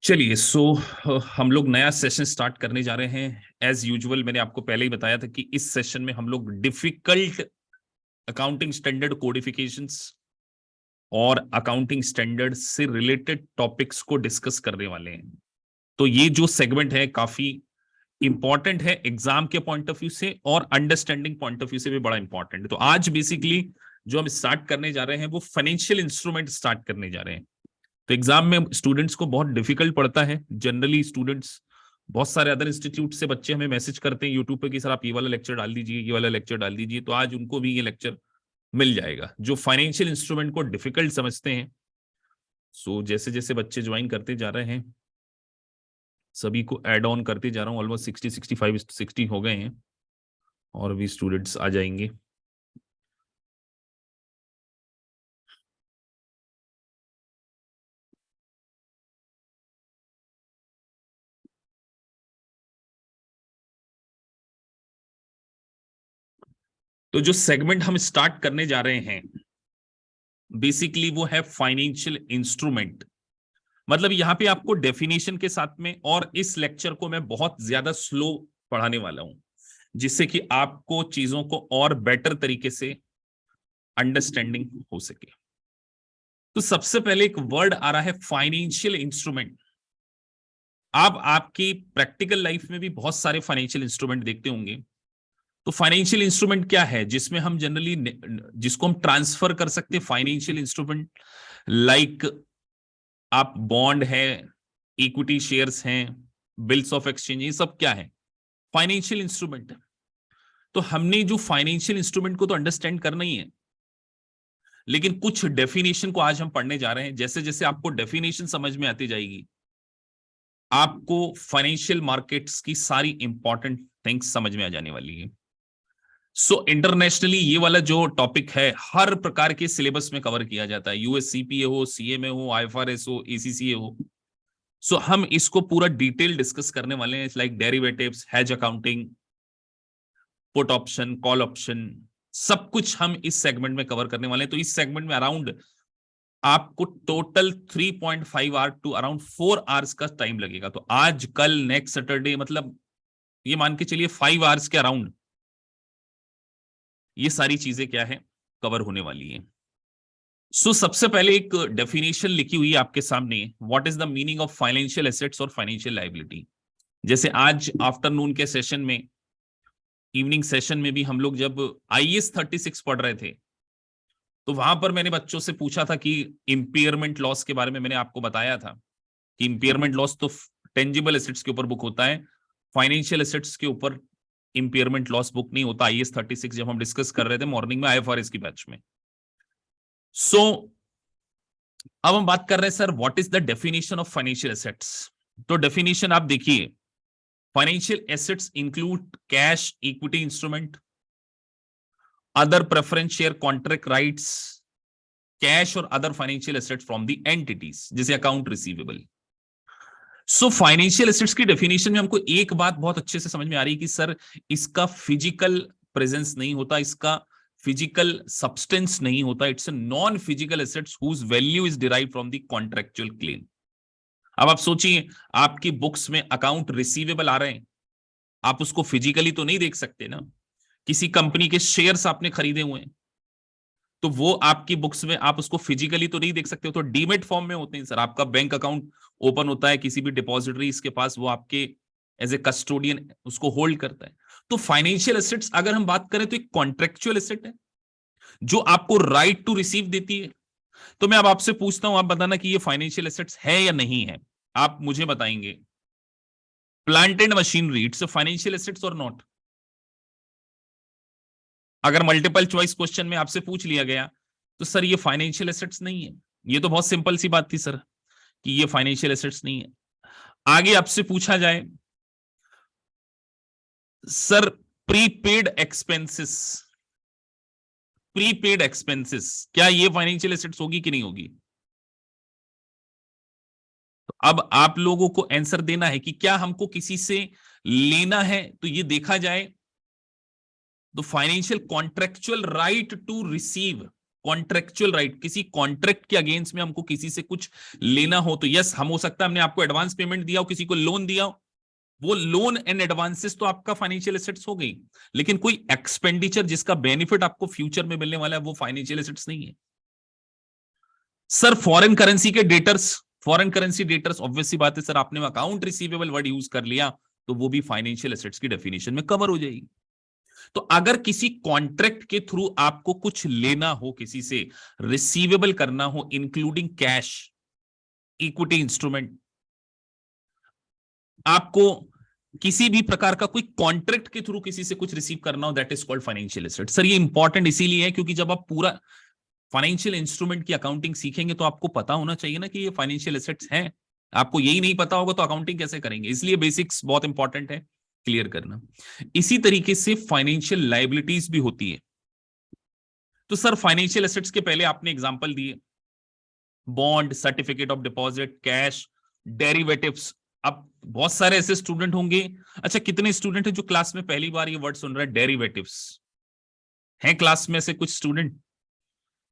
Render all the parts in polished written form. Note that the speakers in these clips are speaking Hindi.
चलिए हम लोग नया सेशन स्टार्ट करने जा रहे हैं। एज यूजुअल मैंने आपको पहले ही बताया था कि इस सेशन में हम लोग डिफिकल्ट अकाउंटिंग स्टैंडर्ड कोडिफिकेशंस और अकाउंटिंग स्टैंडर्ड से रिलेटेड टॉपिक्स को डिस्कस करने वाले हैं। तो ये जो सेगमेंट है काफी इंपॉर्टेंट है एग्जाम के पॉइंट ऑफ व्यू से और अंडरस्टैंडिंग पॉइंट ऑफ व्यू से भी बड़ा इंपॉर्टेंट है। तो आज बेसिकली जो हम स्टार्ट करने जा रहे हैं वो फाइनेंशियल इंस्ट्रूमेंट स्टार्ट करने जा रहे हैं। तो एग्जाम में स्टूडेंट्स को बहुत डिफिकल्ट पड़ता है। जनरली स्टूडेंट्स बहुत सारे अदर इंस्टीट्यूट से बच्चे हमें मैसेज करते हैं यूट्यूब पे कि सर आप ये वाला लेक्चर डाल दीजिए, ये वाला लेक्चर डाल दीजिए। तो आज उनको भी ये लेक्चर मिल जाएगा जो फाइनेंशियल इंस्ट्रूमेंट को डिफिकल्ट समझते हैं। जैसे जैसे बच्चे ज्वाइन करते जा रहे हैं सभी को ऐड ऑन करते जा रहा हूँ। ऑलमोस्ट 60 हो गए हैं और भी स्टूडेंट्स आ जाएंगे। तो जो सेगमेंट हम स्टार्ट करने जा रहे हैं बेसिकली वो है फाइनेंशियल इंस्ट्रूमेंट। मतलब यहां पे आपको डेफिनेशन के साथ में, और इस लेक्चर को मैं बहुत ज्यादा स्लो पढ़ाने वाला हूं जिससे कि आपको चीजों को और बेटर तरीके से अंडरस्टैंडिंग हो सके। तो सबसे पहले एक वर्ड आ रहा है फाइनेंशियल इंस्ट्रूमेंट। आप आपकी प्रैक्टिकल लाइफ में भी बहुत सारे फाइनेंशियल इंस्ट्रूमेंट देखते होंगे। तो फाइनेंशियल इंस्ट्रूमेंट क्या है जिसमें हम जनरली जिसको हम ट्रांसफर कर सकते हैं फाइनेंशियल इंस्ट्रूमेंट, लाइक आप बॉन्ड है, इक्विटी शेयर्स हैं, बिल्स ऑफ एक्सचेंज, ये सब क्या है? फाइनेंशियल इंस्ट्रूमेंट है। तो हमने जो फाइनेंशियल इंस्ट्रूमेंट को तो अंडरस्टैंड करना ही है, लेकिन कुछ डेफिनेशन को आज हम पढ़ने जा रहे हैं। जैसे जैसे आपको डेफिनेशन समझ में आती जाएगी आपको फाइनेंशियल मार्केट्स की सारी इंपॉर्टेंट थिंग्स समझ में आ जाने वाली है। इंटरनेशनली ये वाला जो टॉपिक है हर प्रकार के सिलेबस में कवर किया जाता है, यूएससीपीए हो, सीएमए हो, आईएफआरएस हो, एसीसीए हो। हम इसको पूरा डिटेल डिस्कस करने वाले हैं, like derivatives, hedge accounting, put option, call option, सब कुछ हम इस सेगमेंट में कवर करने वाले हैं। तो इस सेगमेंट में अराउंड आपको total 3.5 hour to around 4 hours का टाइम लगेगा। तो आज, कल, नेक्स्ट सैटरडे, मतलब ये मान के चलिए 5 आवर्स के अराउंड ये सारी चीजें क्या है कवर होने वाली है। सबसे पहले एक डेफिनेशन लिखी हुई है आपके सामने, what is the meaning of financial assets और फाइनेंशियल लायबिलिटी। जैसे आज आफ्टरनून के सेशन में, इवनिंग सेशन में भी हम लोग जब IAS 36 पढ़ रहे थे तो वहां पर मैंने बच्चों से पूछा था कि इंपेयरमेंट लॉस के बारे में मैंने आपको बताया था कि इंपेयरमेंट लॉस तो टेंजिबल एसेट्स के ऊपर बुक होता है, फाइनेंशियल एसेट्स के ऊपर इंपेयरमेंट लॉस बुक नहीं होता। IAS 36 जब हम डिस्कस कर रहे थे मॉर्निंग में IFRS की बैच में। अब हम बात कर रहे हैं sir what is the definition of financial assets. तो डेफिनेशन आप देखिए, financial assets include cash, equity instrument, other preference share contract rights, cash और other financial assets from the entities जैसे अकाउंट रिसीवेबल। फाइनेंशियल एसेट्स की डेफिनेशन में हमको एक बात बहुत अच्छे से समझ में आ रही है कि सर इसका फिजिकल प्रेजेंस नहीं होता, इसका फिजिकल सब्सटेंस नहीं होता, it's a non physical assets whose value is derived from the contractual claim. अब आप सोचिए, आपकी बुक्स में अकाउंट रिसीवेबल आ रहे हैं, आप उसको फिजिकली तो नहीं देख सकते ना। किसी कंपनी के शेयर्स आपने खरीदे हुए हैं तो वो आपकी बुक्स में आप उसको फिजिकली तो नहीं देख सकते हो, तो डीमेट फॉर्म में होते हैं सर। आपका बैंक अकाउंट ओपन होता है किसी भी डिपॉजिटरीज के पास, वो आपके एज ए कस्टोडियन उसको होल्ड करता है। तो फाइनेंशियल एसेट्स अगर हम बात करें तो एक कॉन्ट्रेक्चुअल एसेट है जो आपको राइट टू रिसीव देती है। तो मैं अब आपसे पूछता हूं, आप बताना कि ये फाइनेंशियल एसेट्स है या नहीं है। आप मुझे बताएंगे, plant and machinery it's financial assets और नॉट? अगर मल्टीपल चॉइस क्वेश्चन में आपसे पूछ लिया गया तो सर ये फाइनेंशियल एसेट्स नहीं है, ये तो बहुत सिंपल सी बात थी सर कि ये फाइनेंशियल एसेट्स नहीं है। आगे आपसे पूछा जाए sir prepaid expenses, prepaid expenses क्या ये फाइनेंशियल एसेट्स होगी कि नहीं होगी? तो अब आप लोगों को आंसर देना है कि क्या हमको किसी से लेना है तो ये देखा जाए तो financial contractual right to receive contractual right, किसी कॉन्ट्रैक्ट के अगेंस्ट में हमको किसी से कुछ लेना हो तो यस, हम हो सकता है हमने आपको एडवांस पेमेंट दिया हो, किसी को लोन दिया हो, वो लोन एंड एडवांसेस तो आपका फाइनेंशियल एसेट्स हो गई, लेकिन कोई एक्सपेंडिचर जिसका बेनिफिट आपको फ्यूचर में मिलने वाला है वो फाइनेंशियल एसेट्स नहीं है। सर फॉरेन करेंसी के debtors, foreign currency debtors obvious सी बात है सर, आपने अकाउंट रिसीवेबल वर्ड यूज कर लिया तो वो भी फाइनेंशियल एसेट्स की डेफिनेशन में कवर हो जाएगी। तो अगर किसी कॉन्ट्रैक्ट के थ्रू आपको कुछ लेना हो, किसी से रिसीवेबल करना हो, इंक्लूडिंग कैश, इक्विटी इंस्ट्रूमेंट, आपको किसी भी प्रकार का कोई कॉन्ट्रैक्ट के थ्रू किसी से कुछ रिसीव करना हो, that is called financial asset. Sir ये इंपॉर्टेंट इसीलिए है क्योंकि जब आप पूरा फाइनेंशियल इंस्ट्रूमेंट की अकाउंटिंग सीखेंगे तो आपको पता होना चाहिए ना कि ये फाइनेंशियल एसेट्स हैं। आपको यही नहीं पता होगा तो अकाउंटिंग कैसे करेंगे, इसलिए बेसिक्स बहुत इंपॉर्टेंट है क्लियर करना। इसी तरीके से फाइनेंशियल लायबिलिटीज भी होती है। तो सर फाइनेंशियल एसेट्स के पहले आपने एग्जांपल दिए, bond, certificate of deposit, cash, derivatives. अब बहुत सारे ऐसे स्टूडेंट होंगे, अच्छा कितने स्टूडेंट हैं जो क्लास में पहली बार ये वर्ड सुन रहे हैं डेरिवेटिव्स? हैं क्लास में से कुछ स्टूडेंट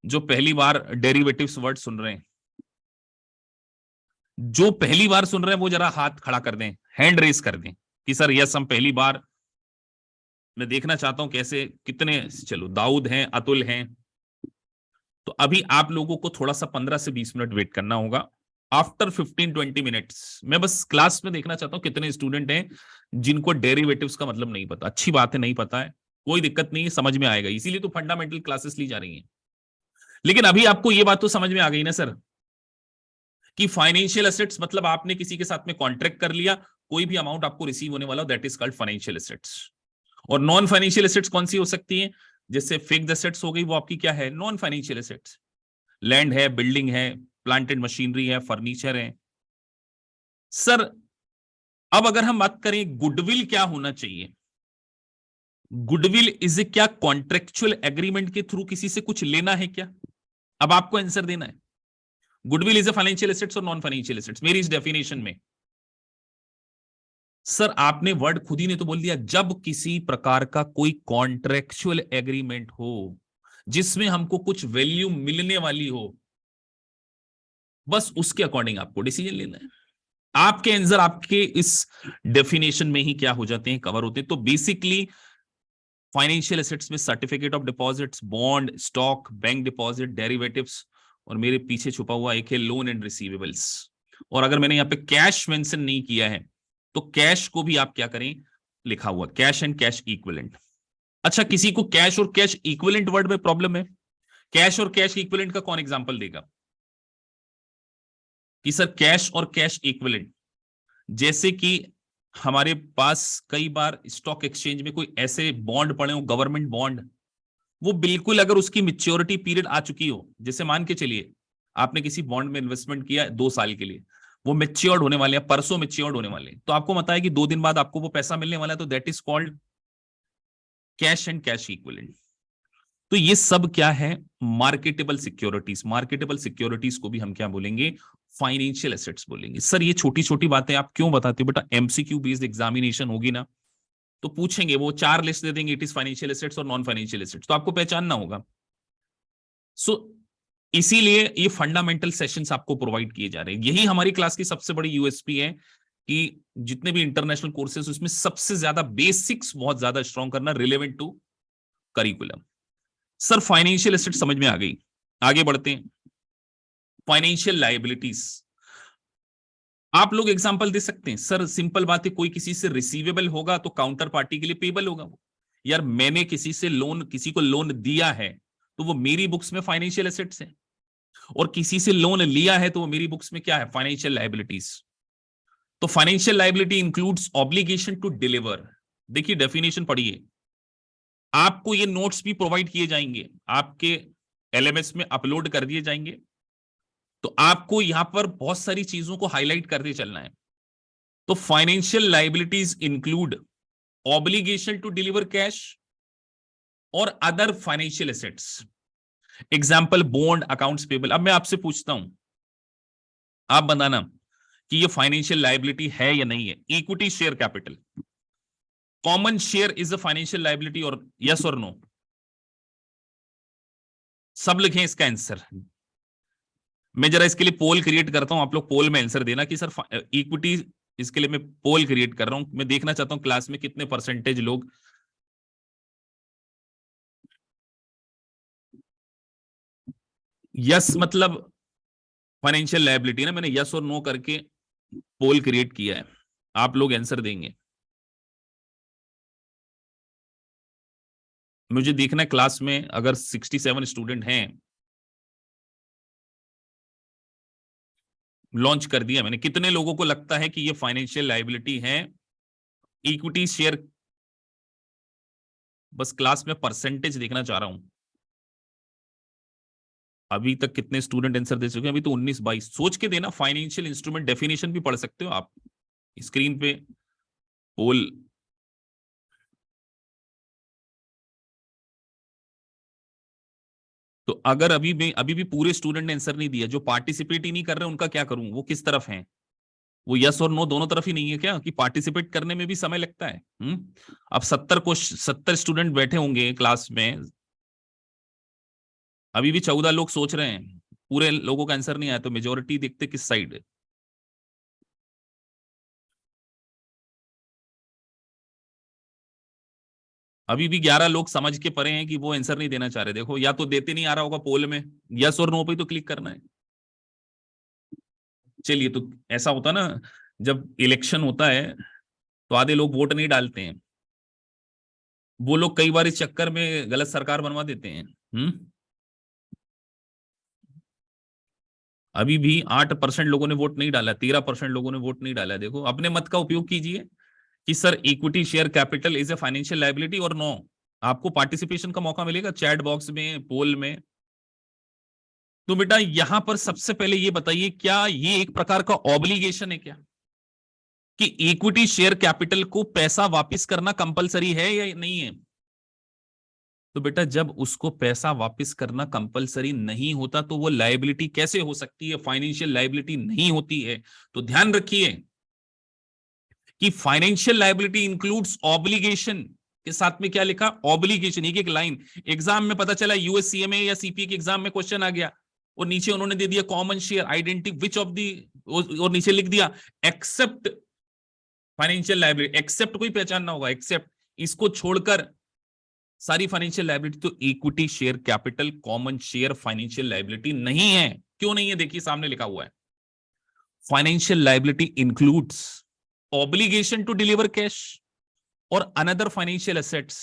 जो पहली बार डेरिवेटिव्स वर्ड सुन रहे हैं? जो पहली बार सुन रहे हैं वो जरा हाथ खड़ा कर दें, हैंड रेस कर दें कि सर यस हम पहली बार, मैं देखना चाहता हूं कैसे कितने। चलो दाऊद हैं, अतुल हैं। तो अभी आप लोगों को थोड़ा सा 15 से 20 मिनट वेट करना होगा। आफ्टर 15-20 मिनट्स मैं बस क्लास में देखना चाहता हूं कितने स्टूडेंट हैं जिनको डेरिवेटिव्स का मतलब नहीं पता। अच्छी बात है, नहीं पता है, कोई दिक्कत नहीं है, समझ में आएगा, इसीलिए तो फंडामेंटल क्लासेस ली जा रही हैं। लेकिन अभी आपको यह बात तो समझ में आ गई ना सर कि फाइनेंशियल एसेट्स मतलब आपने किसी के साथ में कॉन्ट्रैक्ट कर लिया, कोई भी अमाउंट आपको रिसीव होने वाला, that is called financial assets. और नॉन फाइनेंशियल एसेट्स कौन सी हो सकती है? जैसे फिक्स्ड एसेट्स हो गई, वो आपकी क्या है? Non financial assets. लैंड है, बिल्डिंग है, प्लांट एंड मशीनरी है, फर्नीचर है। सर अब अगर हम बात करें गुडविल क्या होना चाहिए, गुडविल इज ए क्या कॉन्ट्रेक्चुअल एग्रीमेंट के थ्रू किसी से कुछ लेना है क्या? अब आपको आंसर देना है। Goodwill is a financial assets और नॉन फाइनेंशियल एसेट्स मेरी इस डेफिनेशन में? सर आपने वर्ड खुद ही ने तो बोल दिया, जब किसी प्रकार का कोई कॉन्ट्रेक्चुअल एग्रीमेंट हो जिसमें हमको कुछ वैल्यू मिलने वाली हो, बस उसके अकॉर्डिंग आपको डिसीजन लेना है। आपके आंसर आपके इस डेफिनेशन में ही क्या हो जाते हैं, कवर होते हैं। तो बेसिकली फाइनेंशियल एसेट्स में certificate of deposits, bond, stock, bank deposit, derivatives, और मेरे पीछे छुपा हुआ एक है लोन एंड रिसीवेबल्स। और अगर मैंने यहाँ पे कैश मेंशन नहीं किया है तो कैश को भी आप क्या करें, लिखा हुआ कैश एंड कैश इक्विवेलेंट। अच्छा किसी को कैश और कैश इक्विवेलेंट वर्ड में प्रॉब्लम है? कैश और कैश इक्विवेलेंट का कौन एग्जांपल देगा कि सर कैश और कैश इक्विवेलेंट? जैसे कि हमारे पास कई बार स्टॉक एक्सचेंज में कोई ऐसे बॉन्ड पड़े हो, गवर्नमेंट बॉन्ड, वो बिल्कुल अगर उसकी मेच्योरिटी पीरियड आ चुकी हो, जैसे मान के चलिए आपने किसी बॉन्ड में इन्वेस्टमेंट किया 2 साल के लिए, वो मेच्योर्ड होने वाले हैं, परसों मेच्योर्ड होने वाले हैं, तो आपको पता है कि 2 दिन बाद आपको वो पैसा मिलने वाला है, तो that is called cash and cash equivalent. तो ये सब क्या है? Marketable securities. मार्केटेबल सिक्योरिटीज को भी हम क्या बोलेंगे? फाइनेंशियल एसेट्स बोलेंगे। सर ये छोटी छोटी बातें आप क्यों बताते हो बेटा? एमसीक्यू बेस्ड एग्जामिनेशन होगी ना, तो पूछेंगे, वो 4 लिस्ट दे देंगे, इट इज फाइनेंशियल एसेट्स और नॉन फाइनेंशियल एसेट्स, तो आपको पहचानना होगा। सो इसीलिए ये फंडामेंटल सेशंस आपको प्रोवाइड किए जा रहे हैं। यही हमारी क्लास की सबसे बड़ी यूएसपी है कि जितने भी इंटरनेशनल कोर्सेज उसमें सबसे ज्यादा बेसिक्स बहुत ज्यादा स्ट्रॉन्ग करना, relevant to curriculum. Sir financial asset समझ में आ गई, आगे बढ़ते हैं। फाइनेंशियल लायबिलिटीज आप लोग एग्जांपल दे सकते हैं? सर सिंपल बात है, कोई किसी से रिसीवेबल होगा तो काउंटर पार्टी के लिए पेबल होगा वो। यार मैंने किसी से लोन, किसी को लोन दिया है तो वो मेरी बुक्स में फाइनेंशियल एसेट्स है, और किसी से लोन लिया है तो वो मेरी बुक्स में क्या है? Financial liabilities. तो financial liability includes obligation to deliver. देखिए डेफिनेशन पढ़िए, आपको ये नोट्स भी प्रोवाइड किए जाएंगे, आपके एलएमएस में अपलोड कर दिए जाएंगे, तो आपको यहां पर बहुत सारी चीजों को हाईलाइट करते चलना है। तो financial liabilities include obligation to deliver cash और other financial assets, example bond, accounts payable. अब मैं आपसे पूछता हूं, आप बताना कि ये फाइनेंशियल लायबिलिटी है या नहीं है। Equity share capital, common share is a financial liability और यस और नो? सब लिखें इसका आंसर। मैं जरा इसके लिए पोल क्रिएट करता हूं, आप लोग पोल में आंसर देना कि सर इक्विटी, इसके लिए मैं पोल क्रिएट कर रहा हूं, मैं देखना चाहता हूं क्लास में कितने परसेंटेज लोग यस मतलब फाइनेंशियल लायबिलिटी ना, मैंने यस और नो करके पोल क्रिएट किया है, आप लोग आंसर देंगे। मुझे देखना है क्लास में अगर 67 स्टूडेंट हैं, लॉन्च कर दिया मैंने, कितने लोगों को लगता है कि ये फाइनेंशियल लायबिलिटी है इक्विटी शेयर? बस क्लास में परसेंटेज देखना चाह रहा हूं। अभी तक कितने स्टूडेंट आंसर दे चुके हैं? अभी तो 19-22। सोच के देना, फाइनेंशियल इंस्ट्रूमेंट डेफिनेशन भी पढ़ सकते हो आप, स्क्रीन पे पोल। तो अगर अभी भी पूरे स्टूडेंट ने आंसर नहीं दिया, जो पार्टिसिपेट ही नहीं कर रहे उनका क्या करूं? वो किस तरफ हैं? वो यस और नो दोनों तरफ ही नहीं है क्या, कि पार्टिसिपेट करने में भी समय लगता है? अब 70 स्टूडेंट बैठे होंगे क्लास में, अभी भी 14 लोग सोच रहे हैं, पूरे लोगों का आंसर नहीं आया, तो मेजोरिटी देखते किस साइड है। अभी भी 11 लोग समझ के परे हैं कि वो आंसर नहीं देना चाह रहे। देखो, या तो देते नहीं आ रहा होगा पोल में, यस और नो पे तो क्लिक करना है। चलिए, तो ऐसा होता ना, जब इलेक्शन होता है तो आधे लोग वोट नहीं डालते हैं, वो लोग कई बार इस चक्कर में गलत सरकार बनवा देते हैं। अभी भी 8% लोगों ने वोट नहीं डाला, 13% लोगों ने वोट नहीं डाला। देखो, अपने मत का उपयोग कीजिए कि sir equity share capital is a financial liability और नो। आपको पार्टिसिपेशन का मौका मिलेगा चैट बॉक्स में, पोल में। तो बेटा यहां पर सबसे पहले ये बताइए, क्या ये एक प्रकार का ऑब्लिगेशन है क्या, कि इक्विटी शेयर कैपिटल को पैसा वापस करना कंपलसरी है या नहीं है? तो बेटा जब उसको पैसा वापस करना कंपलसरी नहीं होता तो वो लायबिलिटी कैसे हो सकती है, फाइनेंशियल लायबिलिटी नहीं होती है। तो ध्यान रखिए कि फाइनेंशियल लायबिलिटी इंक्लूड्स ऑब्लिगेशन के साथ में क्या लिखा, ऑब्लिगेशन, एक एक लाइन। एग्जाम में पता चला यूएससीएमए या सीपीए के एग्जाम में क्वेश्चन आ गया, और नीचे उन्होंने दे दिया common share identity which of the, और नीचे लिख दिया एक्सेप्ट फाइनेंशियल लायबिलिटी, एक्सेप्ट कोई पहचानना होगा, एक्सेप्ट, इसको छोड़कर सारी फाइनेंशियल लायबिलिटी। तो equity share capital common share financial liability नहीं है। क्यों नहीं है? देखिए सामने लिखा हुआ है, financial liability includes obligation to deliver cash और another financial assets,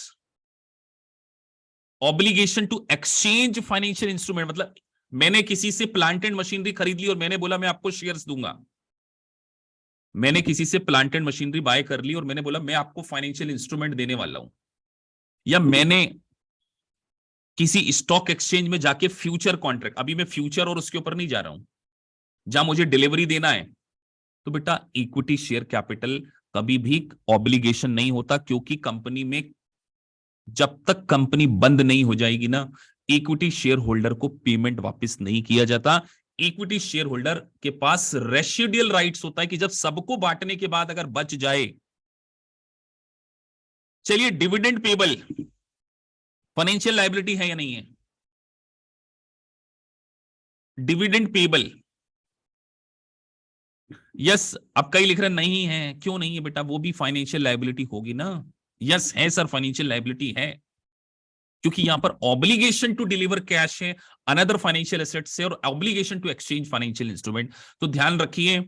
obligation to exchange financial instrument. मतलब मैंने किसी से प्लांट एंड मशीनरी खरीद ली और मैंने बोला मैं आपको शेयर्स दूंगा, मैंने किसी से प्लांट एंड मशीनरी बाय कर ली और मैंने बोला मैं आपको फाइनेंशियल इंस्ट्रूमेंट देने वाला हूं, या मैंने किसी स्टॉक एक्सचेंज में जाके फ्यूचर कॉन्ट्रैक्ट, अभी मैं फ्यूचर और उसके ऊपर नहीं जा रहा हूं, जहां मुझे डिलीवरी देना है, तो बेटा इक्विटी शेयर कैपिटल कभी भी ऑब्लिगेशन नहीं होता, क्योंकि कंपनी में जब तक कंपनी बंद नहीं हो जाएगी ना, इक्विटी शेयर होल्डर को पेमेंट वापस नहीं किया जाता। इक्विटी शेयर होल्डर के पास रेसिडुअल राइट्स होता है कि जब सबको बांटने के बाद अगर बच जाए। चलिए, डिविडेंड पेबल फाइनेंशियल लायबिलिटी है या नहीं है? Dividend payable, yes. अब कई लिख रहे नहीं है, क्यों नहीं है बेटा? वो भी फाइनेंशियल लायबिलिटी होगी ना। यस है सर, फाइनेंशियल लायबिलिटी है, क्योंकि यहां पर ऑब्लिगेशन टू डिलीवर कैश है, अनदर फाइनेंशियल एसेट्स है, और obligation to exchange financial instrument. तो ध्यान रखिए,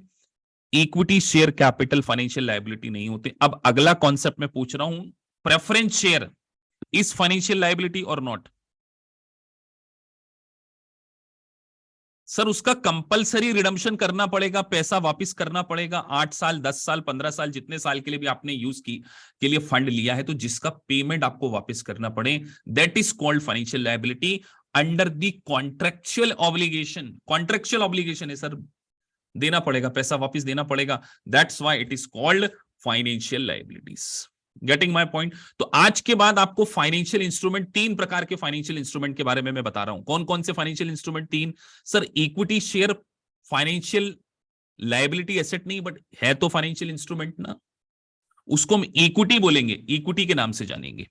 equity share capital financial liability नहीं होते। अब अगला कॉन्सेप्ट मैं पूछ रहा हूं, preference share is financial liability और नॉट? सर उसका कंपलसरी रिडम्पशन करना पड़ेगा, पैसा वापस करना पड़ेगा, 8 साल 10 साल 15 साल जितने साल के लिए भी आपने यूज की के लिए फंड लिया है, तो जिसका पेमेंट आपको वापस करना पड़े, that is called financial liability under the contractual obligation. Contractual obligation है सर, देना पड़ेगा, पैसा वापस देना पड़ेगा, that's why it is called financial liabilities. Getting my point? तो आज के बाद आपको फाइनेंशियल इंस्ट्रूमेंट, 3 प्रकार के फाइनेंशियल इंस्ट्रूमेंट के बारे में मैं बता रहा हूं। कौन कौन से financial instrument? 3 sir. Equity share financial liability asset नहीं, बट है तो फाइनेंशियल इंस्ट्रूमेंट ना, उसको हम इक्विटी बोलेंगे, इक्विटी के नाम से जानेंगे।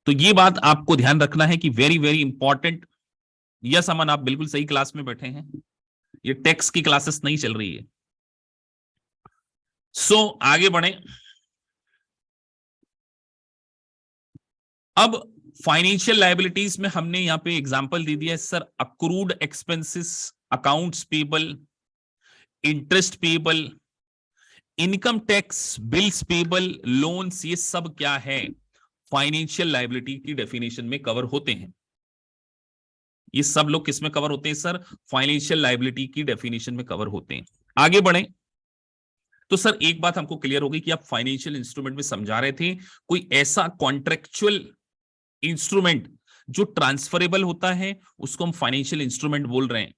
तो ये बात आपको ध्यान रखना है कि वेरी वेरी इंपॉर्टेंट। यस अमन, आप बिल्कुल सही क्लास में बैठे हैं, ये टेक्स की क्लासेस नहीं चल रही है। आगे बढ़े। अब फाइनेंशियल लायबिलिटीज में हमने यहां पे एग्जांपल दे दिया है sir, accrued expenses, accounts payable, interest payable, income tax, bills payable, loans, ये सब क्या है, फाइनेंशियल लायबिलिटी की डेफिनेशन में कवर होते हैं। ये सब लोग किस में कवर होते हैं सर, फाइनेंशियल लायबिलिटी की डेफिनेशन में कवर होते हैं। आगे बढ़े। तो सर एक बात हमको क्लियर हो गई कि आप फाइनेंशियल इंस्ट्रूमेंट में समझा रहे थे कोई ऐसा कॉन्ट्रेक्चुअल इंस्ट्रूमेंट जो ट्रांसफरेबल होता है, उसको हम फाइनेंशियल इंस्ट्रूमेंट बोल रहे हैं।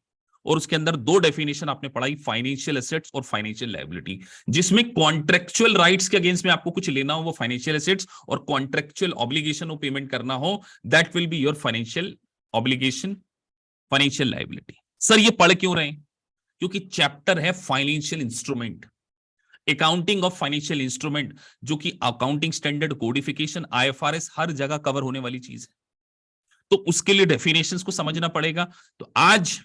और उसके अंदर दो डेफिनेशन आपने पढ़ाई, फाइनेंशियल एसेट्स और फाइनेंशियल लायबिलिटी, जिसमें कॉन्ट्रेक्चुअल राइट्स के अगेंस्ट में आपको कुछ लेना हो वो फाइनेंशियल एसेट्स, और कॉन्ट्रेक्चुअल ऑब्लिगेशन हो पेमेंट करना हो that will be your financial obligation, financial liability. Sir ये पढ़ क्यों रहे हैं, क्योंकि चैप्टर है financial instrument, accounting of financial instrument, जो कि अकाउंटिंग स्टैंडर्ड कोडिफिकेशन आईएफआरएस हर जगह कवर होने वाली चीज है। तो उसके लिए डेफिनेशंस को समझना पड़ेगा। तो आज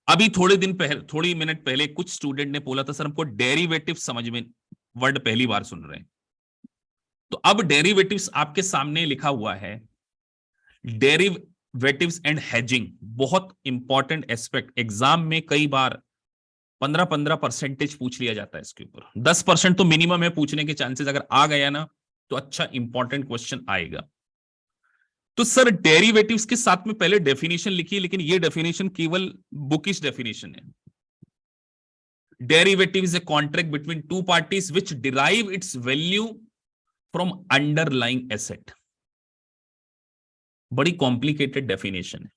अभी थोड़े दिन पहले, थोड़ी मिनट पहले कुछ स्टूडेंट ने बोला था सर हमको डेरिवेटिव समझ में, वर्ड पहली बार सुन रहे हैं। तो अब डेरिवेटिव्स आपके सामने लिखा हुआ है, डेरिवेटिव्स एंड हेजिंग, बहुत इंपॉर्टेंट एस्पेक्ट, एग्जाम में कई बार 15-15% पूछ लिया जाता है इसके ऊपर, 10% तो मिनिमम है पूछने के चांसेस, अगर आ गया ना तो अच्छा इंपॉर्टेंट क्वेश्चन आएगा। तो सर डेरिवेटिव्स के साथ में पहले डेफिनेशन लिखिए, लेकिन ये डेफिनेशन केवल बुकिश डेफिनेशन है। Derivative is a contract between two parties which derive its value from underlying asset. बड़ी कॉम्प्लिकेटेड डेफिनेशन है।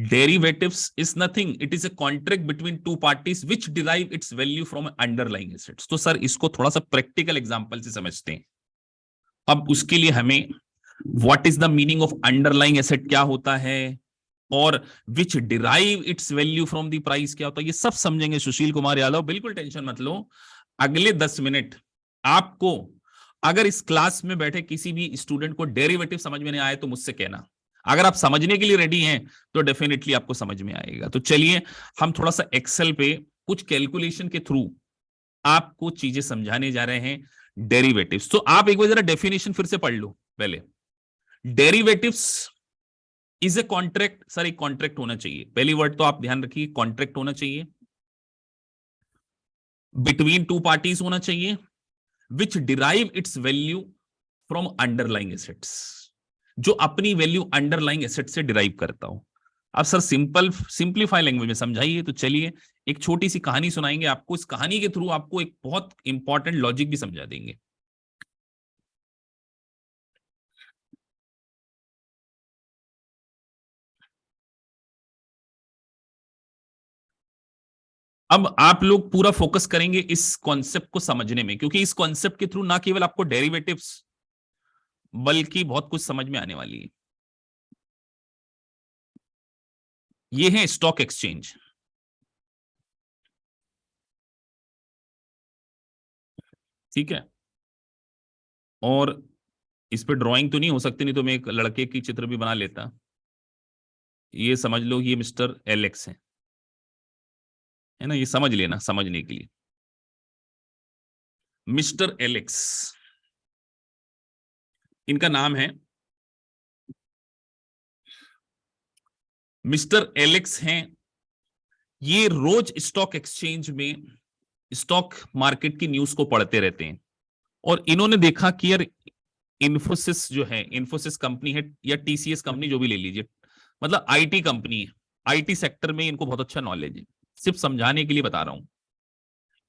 Derivatives is nothing, it is a contract between two parties which derive its value from underlying assets। तो सर इसको थोड़ा सा प्रैक्टिकल एग्जांपल से समझते हैं। अब उसके लिए हमें what is the meaning of underlying asset क्या होता है, और which derive its value from the price क्या होता है, ये सब समझेंगे। सुशील कुमार यादव बिल्कुल टेंशन मत लो, अगले 10 मिनट आपको, अगर इस क्लास में बैठे किसी भी स्टूडेंट को डेरिवेटिव समझ में नहीं आए तो मुझसे कहना, अगर आप समझने के लिए रेडी हैं तो डेफिनेटली आपको समझ में आएगा। तो चलिए हम थोड़ा सा एक्सेल पे कुछ कैलकुलेशन के थ्रू आपको चीजें समझाने जा रहे हैं, डेरिवेटिव्स। तो आप एक बार जरा डेफिनेशन फिर से पढ़ लो पहले। Derivatives is a contract, sir एक कॉन्ट्रैक्ट होना चाहिए, पहली वर्ड तो आप ध्यान रखिए, कॉन्ट्रैक्ट होना चाहिए, बिटवीन टू पार्टीज होना चाहिए, which derive its value from underlying assets, जो अपनी वैल्यू अंडरलाइंग एसेट से डिराइव करता हो। अब सर सिंपलीफाई लैंग्वेज में समझाइए। तो चलिए एक छोटी सी कहानी सुनाएंगे आपको, इस कहानी के थ्रू आपको एक बहुत इंपॉर्टेंट लॉजिक भी समझा देंगे। अब आप लोग पूरा फोकस करेंगे इस कॉन्सेप्ट को समझने में, क्योंकि इस कॉन्सेप्ट के थ्रू ना केवल आपको डेरिवेटिव्स बल्कि बहुत कुछ समझ में आने वाली है। ये है स्टॉक एक्सचेंज, ठीक है, और इस पे ड्राइंग तो नहीं हो सकती, नहीं तो मैं एक लड़के की चित्र भी बना लेता। ये समझ लो ये मिस्टर एलेक्स है ना, ये समझ लेना समझने के लिए, मिस्टर एलेक्स इनका नाम है। मिस्टर एलेक्स हैं, ये रोज स्टॉक एक्सचेंज में स्टॉक मार्केट की न्यूज को पढ़ते रहते हैं, और इन्होंने देखा कि यार इन्फोसिस जो है, इन्फोसिस कंपनी है या टीसीएस कंपनी जो भी ले लीजिए, मतलब आईटी कंपनी है, आईटी सेक्टर में इनको बहुत अच्छा नॉलेज है, सिर्फ समझाने के लिए बता रहा हूं।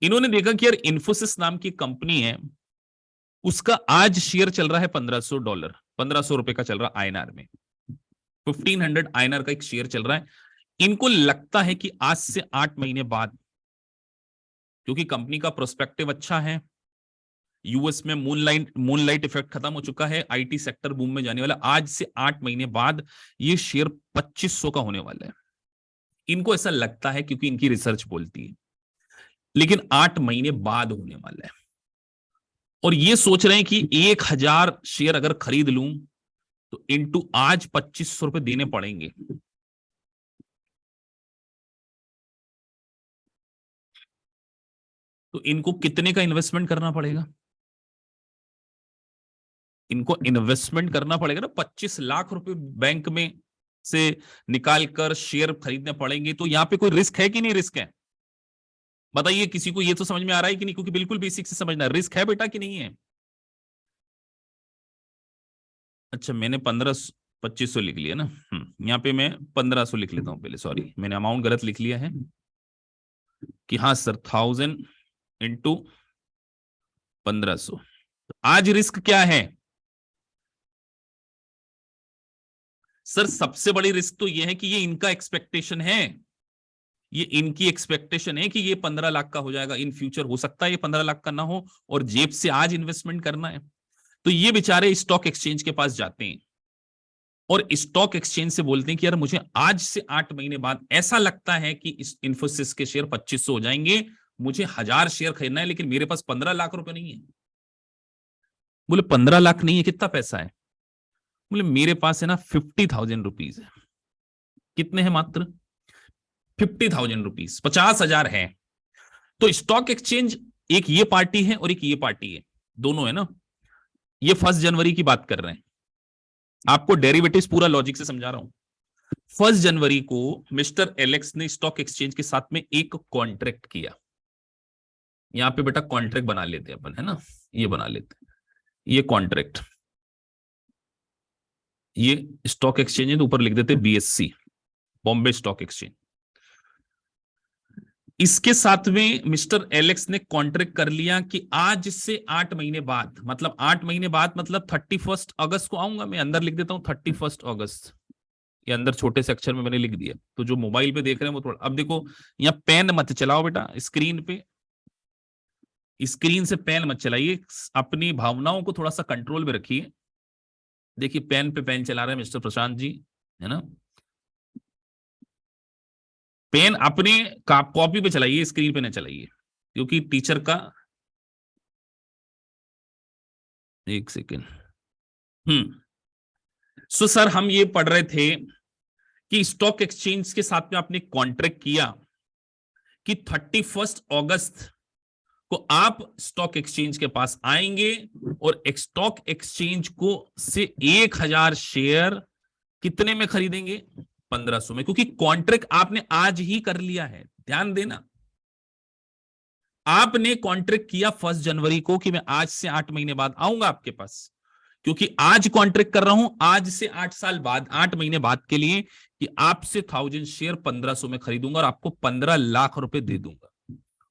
इन्होंने देखा कि यार इन्फोसिस नाम की कंपनी है, उसका आज शेयर चल रहा है $1500, $1500 का चल रहा है आईएनआर में, 1500 आईएनआर का एक शेयर चल रहा है। इनको लगता है कि आज से 8 महीने बाद, क्योंकि कंपनी का प्रोस्पेक्टिव अच्छा है, यूएस में मूनलाइट इफेक्ट खत्म हो चुका है, आईटी सेक्टर बूम में जाने वाला, आज से 8 महीने बाद ये शेयर 2500 का होने वाला है। इनको ऐसा लगता है क्योंकि इनकी रिसर्च बोलती है, लेकिन 8 महीने बाद होने वाला है। और ये सोच रहे हैं कि 1000 शेयर अगर खरीद लूं तो इनटू आज 2500 रुपए देने पड़ेंगे। तो इनको कितने का इन्वेस्टमेंट करना पड़ेगा? इनको इन्वेस्टमेंट करना पड़ेगा ना, 25 लाख रुपए बैंक में से निकाल कर शेयर खरीदने पड़ेंगे। तो यहां पे कोई रिस्क है कि नहीं रिस्क है? बताइए किसी को ये तो समझ में आ रहा है कि नहीं? क्योंकि बिल्कुल बेसिक से समझना, रिस्क है बेटा कि नहीं है? अच्छा, मैंने 2500 लिख लिया ना। यहाँ पे मैं 1500 लिख लेता हूँ पहले, सॉरी मैंने अमाउंट गलत लिख लिया है कि हाँ सर 1000 इंटू 1500। आज रिस्क क्या है सर? सबसे बड़ी रिस्क तो ये है कि ये इनका एक्सपेक्टेशन है, ये इनकी एक्सपेक्टेशन है कि ये 15 लाख का हो जाएगा। इन फ्यूचर हो सकता है ये 15 लाख का ना हो, और जेब से आज इन्वेस्टमेंट करना है। तो ये बेचारे स्टॉक एक्सचेंज के पास जाते हैं और स्टॉक एक्सचेंज से बोलते हैं कि यार मुझे आज से 8 महीने बाद ऐसा लगता है कि इस इन्फोसिस के शेयर 2500 हो जाएंगे, मुझे 1000 शेयर खरीदना है, लेकिन मेरे पास 15 लाख रुपए नहीं है। बोले 15 लाख नहीं है, कितना पैसा है? बोले मेरे पास है ना 50,000 रुपीज है। कितने हैं? मात्र 50,000 रुपीज, 50,000 है। तो स्टॉक एक्सचेंज एक ये पार्टी है और एक ये पार्टी है, दोनों है ना। ये 1 जनवरी की बात कर रहे हैं, आपको डेरिवेटिव्स पूरा लॉजिक से समझा रहा हूं। 1 जनवरी को मिस्टर एलेक्स ने स्टॉक एक्सचेंज के साथ में एक कॉन्ट्रैक्ट किया। यहां पे बेटा कॉन्ट्रैक्ट बना लेते हैं अपन, है ना, ये बना लेते हैं, ये कॉन्ट्रैक्ट, ये स्टॉक एक्सचेंज है तो ऊपर लिख देते BSC, बॉम्बे स्टॉक एक्सचेंज। इसके साथ में मिस्टर एलेक्स ने कॉन्ट्रैक्ट कर लिया कि आज से 8 महीने बाद, मतलब 8 महीने बाद मतलब 31 अगस्त को आऊंगा। मैं अंदर लिख देता हूं 31 अगस्त, ये अंदर छोटे से अक्षर में मैंने लिख दिया। तो जो मोबाइल पे देख रहे हैं वो थोड़ा, अब देखो यहाँ पेन मत चलाओ बेटा, स्क्रीन पे, स्क्रीन से पेन मत चलाइए, अपनी भावनाओं को थोड़ा सा कंट्रोल में रखिए। देखिए पेन पे पेन चला रहे हैं मिस्टर प्रशांत जी, है ना। पेन अपने कॉपी पे चलाइए, स्क्रीन पे ना चलाइए, क्योंकि टीचर का, एक सेकेंड। सो सर हम ये पढ़ रहे थे कि स्टॉक एक्सचेंज के साथ में आपने कॉन्ट्रैक्ट किया कि 31 अगस्त को आप स्टॉक एक्सचेंज के पास आएंगे और स्टॉक एक्सचेंज को से 1000 शेयर कितने में खरीदेंगे? 1500 में, क्योंकि कॉन्ट्रैक्ट आपने आज ही कर लिया है। ध्यान देना, आपने कॉन्ट्रैक्ट किया 1 जनवरी को कि मैं आज से 8 महीने बाद आऊंगा आपके पास, क्योंकि आज कॉन्ट्रैक्ट कर रहा हूं आज से 8 साल बाद, 8 महीने बाद के लिए, कि आपसे 1000 शेयर 1500 में खरीदूंगा और आपको 15 लाख रुपए दे दूंगा।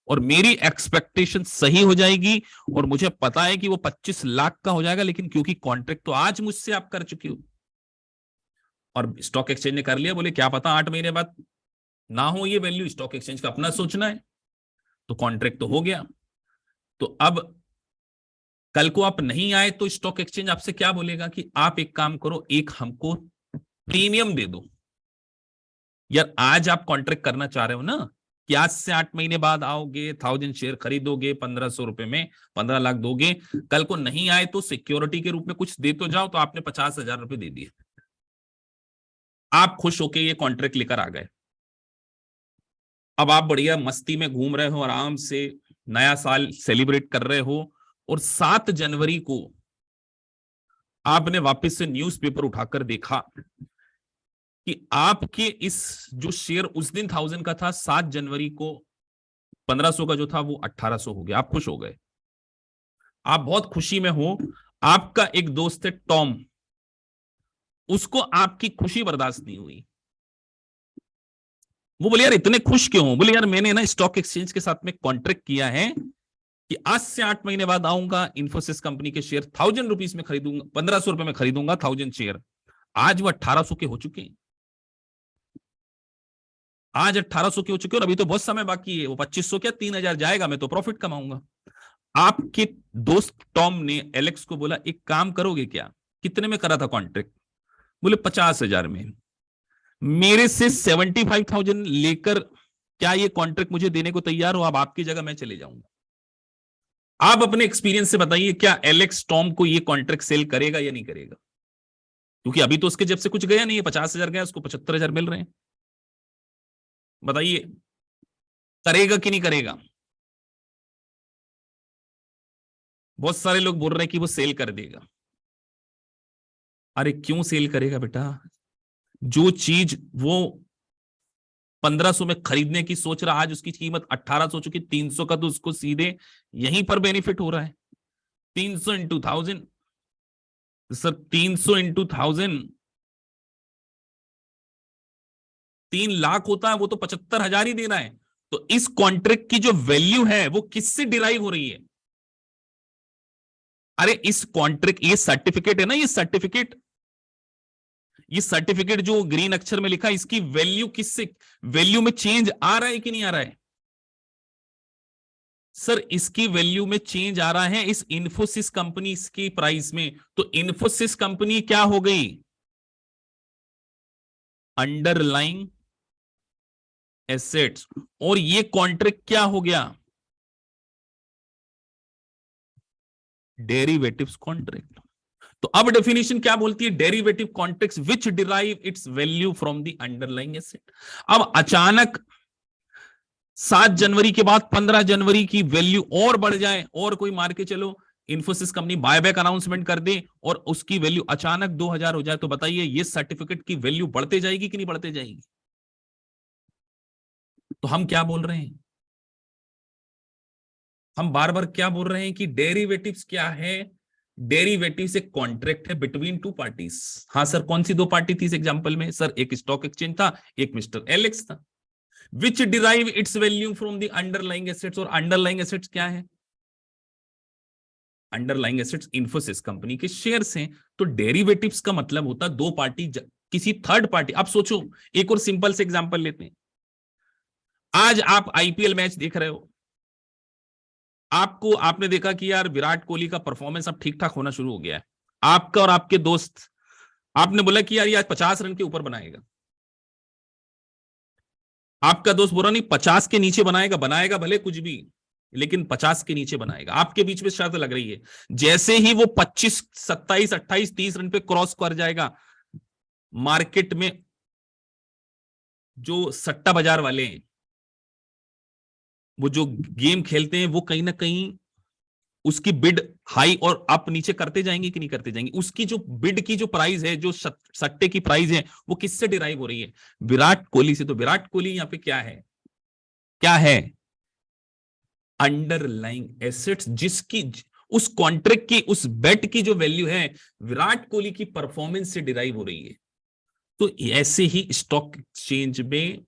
और मेरी एक्सपेक्टेशन सही हो जाएगी और मुझे पता है कि वो 25 लाख का हो जाएगा, लेकिन क्योंकि कॉन्ट्रैक्ट तो आज मुझसे आप कर चुके हो और स्टॉक एक्सचेंज ने कर लिया, बोले क्या पता 8 महीने बाद ना हो ये वैल्यू, स्टॉक एक्सचेंज का अपना सोचना है, तो कॉन्ट्रैक्ट तो हो गया। तो अब कल को आप नहीं आए तो स्टॉक एक्सचेंज आपसे क्या बोलेगा कि आप एक काम करो, एक हमको प्रीमियम दे दो। यार आज आप कॉन्ट्रैक्ट करना चाह रहे हो ना कि आज से 8 महीने बाद आओगे, 1000 शेयर खरीदोगे, 1500 रुपए में 15 लाख दोगे, कल को नहीं आए तो सिक्योरिटी के रूप में कुछ दे तो जाओ। तो आपने 50,000 रुपए दे दिए, आप खुश होके ये कॉन्ट्रैक्ट लेकर आ गए। अब आप बढ़िया मस्ती में घूम रहे हो, आराम से नया साल सेलिब्रेट कर रहे हो, और 7 जनवरी को आपने वापस से न्यूज़पेपर उठाकर देखा कि आपके इस जो शेयर उस दिन 1000 का था, 7 जनवरी को 1500 का जो था वो 1800 हो गया। आप खुश हो गए, आप बहुत खुशी में हो। आपका एक दोस्त है टॉम, उसको आपकी खुशी बर्दाश्त नहीं हुई। वो बोले यार इतने खुश क्यों हो? बोले यार मैंने ना स्टॉक एक्सचेंज के साथ में कॉन्ट्रैक्ट किया है कि आज से 8 महीने बाद आऊंगा, इन्फोसिस कंपनी के शेयर 1000 रुपीज में खरीदूंगा, 1500 रुपए में खरीदूंगा 1000 शेयर। आज वो 1800 के हो चुके हैं, आज 1800 के हो चुके हैं, और अभी तो बहुत समय बाकी है। वो 2500 क्या 3000 जाएगा, मैं तो प्रॉफिट कमाऊंगा। आपके दोस्त टॉम ने एलेक्स को बोला एक काम करोगे क्या? कितने में करा था कॉन्ट्रैक्ट? बोले 50,000 में। मेरे से 75,000 लेकर क्या ये कॉन्ट्रैक्ट मुझे देने को तैयार हो? अब आपकी जगह मैं चले जाऊंगा। आप अपने एक्सपीरियंस से बताइए, क्या एलेक्स टॉम को ये कॉन्ट्रैक्ट सेल करेगा या नहीं करेगा? क्योंकि अभी तो उसके जब से कुछ गया नहीं है, 50,000 गया, उसको 75,000 मिल रहे हैं। बताइए करेगा कि नहीं करेगा? बहुत सारे लोग बोल रहे हैं कि वो सेल कर देगा। अरे क्यों सेल करेगा बेटा? जो चीज वो 1500 में खरीदने की सोच रहा, आज उसकी कीमत 1800 चुकी, 300 का, तो उसको सीधे यहीं पर बेनिफिट हो रहा है। 300 इंटू 1000, सर 300 इंटू 1000 3 लाख होता है, वो तो 75,000 ही देना है। तो इस कॉन्ट्रैक्ट की जो वैल्यू है वो किससे डिराइव हो रही है? अरे इस कॉन्ट्रैक्ट, ये सर्टिफिकेट है ना, ये सर्टिफिकेट जो ग्रीन अक्षर में लिखा है, इसकी वैल्यू किससे, वैल्यू में चेंज आ रहा है कि नहीं आ रहा है? सर इसकी वैल्यू में चेंज आ रहा है इस इंफोसिस कंपनी की प्राइस में। तो इंफोसिस कंपनी क्या हो गई? Underlying assets. और ये कॉन्ट्रैक्ट क्या हो गया? Derivatives contract. तो अब डेफिनेशन क्या बोलती है? Derivative contracts which derive its value from the underlying asset. अब अचानक 7 जनवरी के बाद 15 जनवरी की वैल्यू और बढ़ जाए, और कोई मार के चलो इंफोसिस कंपनी बायबैक अनाउंसमेंट कर दे और उसकी वैल्यू अचानक 2000 हो जाए, तो बताइए ये सर्टिफिकेट की वैल्यू बढ़ते जाएगी कि नहीं बढ़ते जाएगी? तो हम क्या बोल रहे हैं? हम बार बार क्या बोल रहे हैं कि डेरिवेटिव्स क्या है? डेरिवेटिव एक कॉन्ट्रैक्ट है बिटवीन टू पार्टीज। हाँ सर, कौन सी दो पार्टी थी इस एग्जांपल में? सर एक स्टॉक एक्सचेंज था, एक मिस्टर एलेक्स था। Which derive its value from the underlying assets. और अंडरलाइंग एसेट्स क्या है? अंडरलाइंग एसेट्स इंफोसिस कंपनी के शेयर्स हैं। तो डेरिवेटिव्स का मतलब होता है दो पार्टी, किसी थर्ड पार्टी। आप सोचो, एक और सिंपल से एग्जांपल लेते हैं। आज आप आईपीएल मैच देख रहे हो, आपने देखा कि यार विराट कोहली का परफॉर्मेंस अब ठीक ठाक होना शुरू हो गया है। आपका और आपके दोस्त, आपने बोला कि यार ये आज 50 रन के ऊपर बनाएगा। आपका दोस्त बोला नहीं, 50 के नीचे बनाएगा, बनाएगा भले कुछ भी, लेकिन 50 के नीचे बनाएगा। आपके बीच में शर्त लग रही है, जैसे ही वो 25, 27, 28, 30 रन पे क्रॉस कर जाएगा, मार्केट में जो सट्टा बाजार वाले हैं, वो जो गेम खेलते हैं, वो कहीं ना कहीं उसकी बिड हाई और अप नीचे करते जाएंगे कि नहीं करते जाएंगे? उसकी जो बिड की जो प्राइस है, जो सट्टे की प्राइस है, वो किससे डिराइव हो रही है? विराट कोहली से। तो विराट कोहली यहां पे क्या है? क्या है? अंडरलाइंग एसेट्स, जिसकी उस कॉन्ट्रैक्ट की, उस बेट की जो वैल्यू है, विराट कोहली की परफॉर्मेंस से डिराइव हो रही है। तो ऐसे ही स्टॉक एक्सचेंज में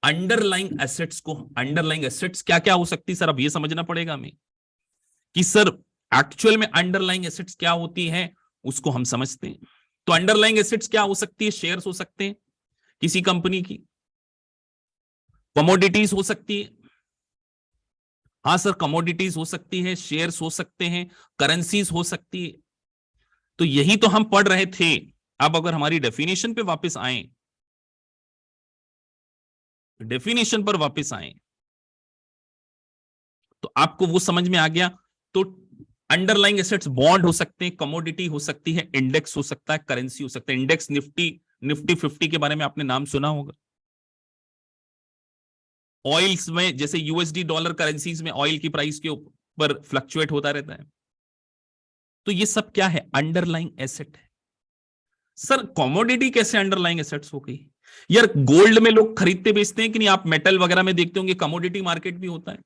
अंडरलाइंग एसेट्स को, अंडरलाइंग एसेट्स क्या क्या हो सकती है सर? अब ये समझना पड़ेगा हमें कि सर एक्चुअल में अंडरलाइंग एसेट्स क्या होती है, उसको हम समझते हैं। तो अंडरलाइंग एसेट्स क्या हो सकती है? शेयर्स हो सकते हैं किसी कंपनी की, कमोडिटीज हो सकती है। हाँ सर, कमोडिटीज हो सकती है, शेयर्स हो सकते हैं, करेंसीज हो सकती है। तो यही तो हम पढ़ रहे थे। अब अगर हमारी डेफिनेशन पे वापस आए, डेफिनेशन पर वापस आए, तो आपको वो समझ में आ गया। तो अंडरलाइंग एसेट्स बॉन्ड हो सकते हैं, कमोडिटी हो सकती है, इंडेक्स हो सकता है, करेंसी हो सकता है। इंडेक्स निफ्टी, निफ्टी 50 के बारे में आपने नाम सुना होगा। ऑयल्स में जैसे यूएसडी डॉलर करेंसीज में ऑयल की प्राइस के ऊपर फ्लक्चुएट होता रहता है। तो ये सब क्या है? अंडरलाइंग एसेट है। सर कमोडिटी कैसे अंडरलाइंग एसेट्स हो गई? यार गोल्ड में लोग खरीदते बेचते हैं कि नहीं? आप मेटल वगैरह में देखते होंगे कमोडिटी मार्केट भी होता है।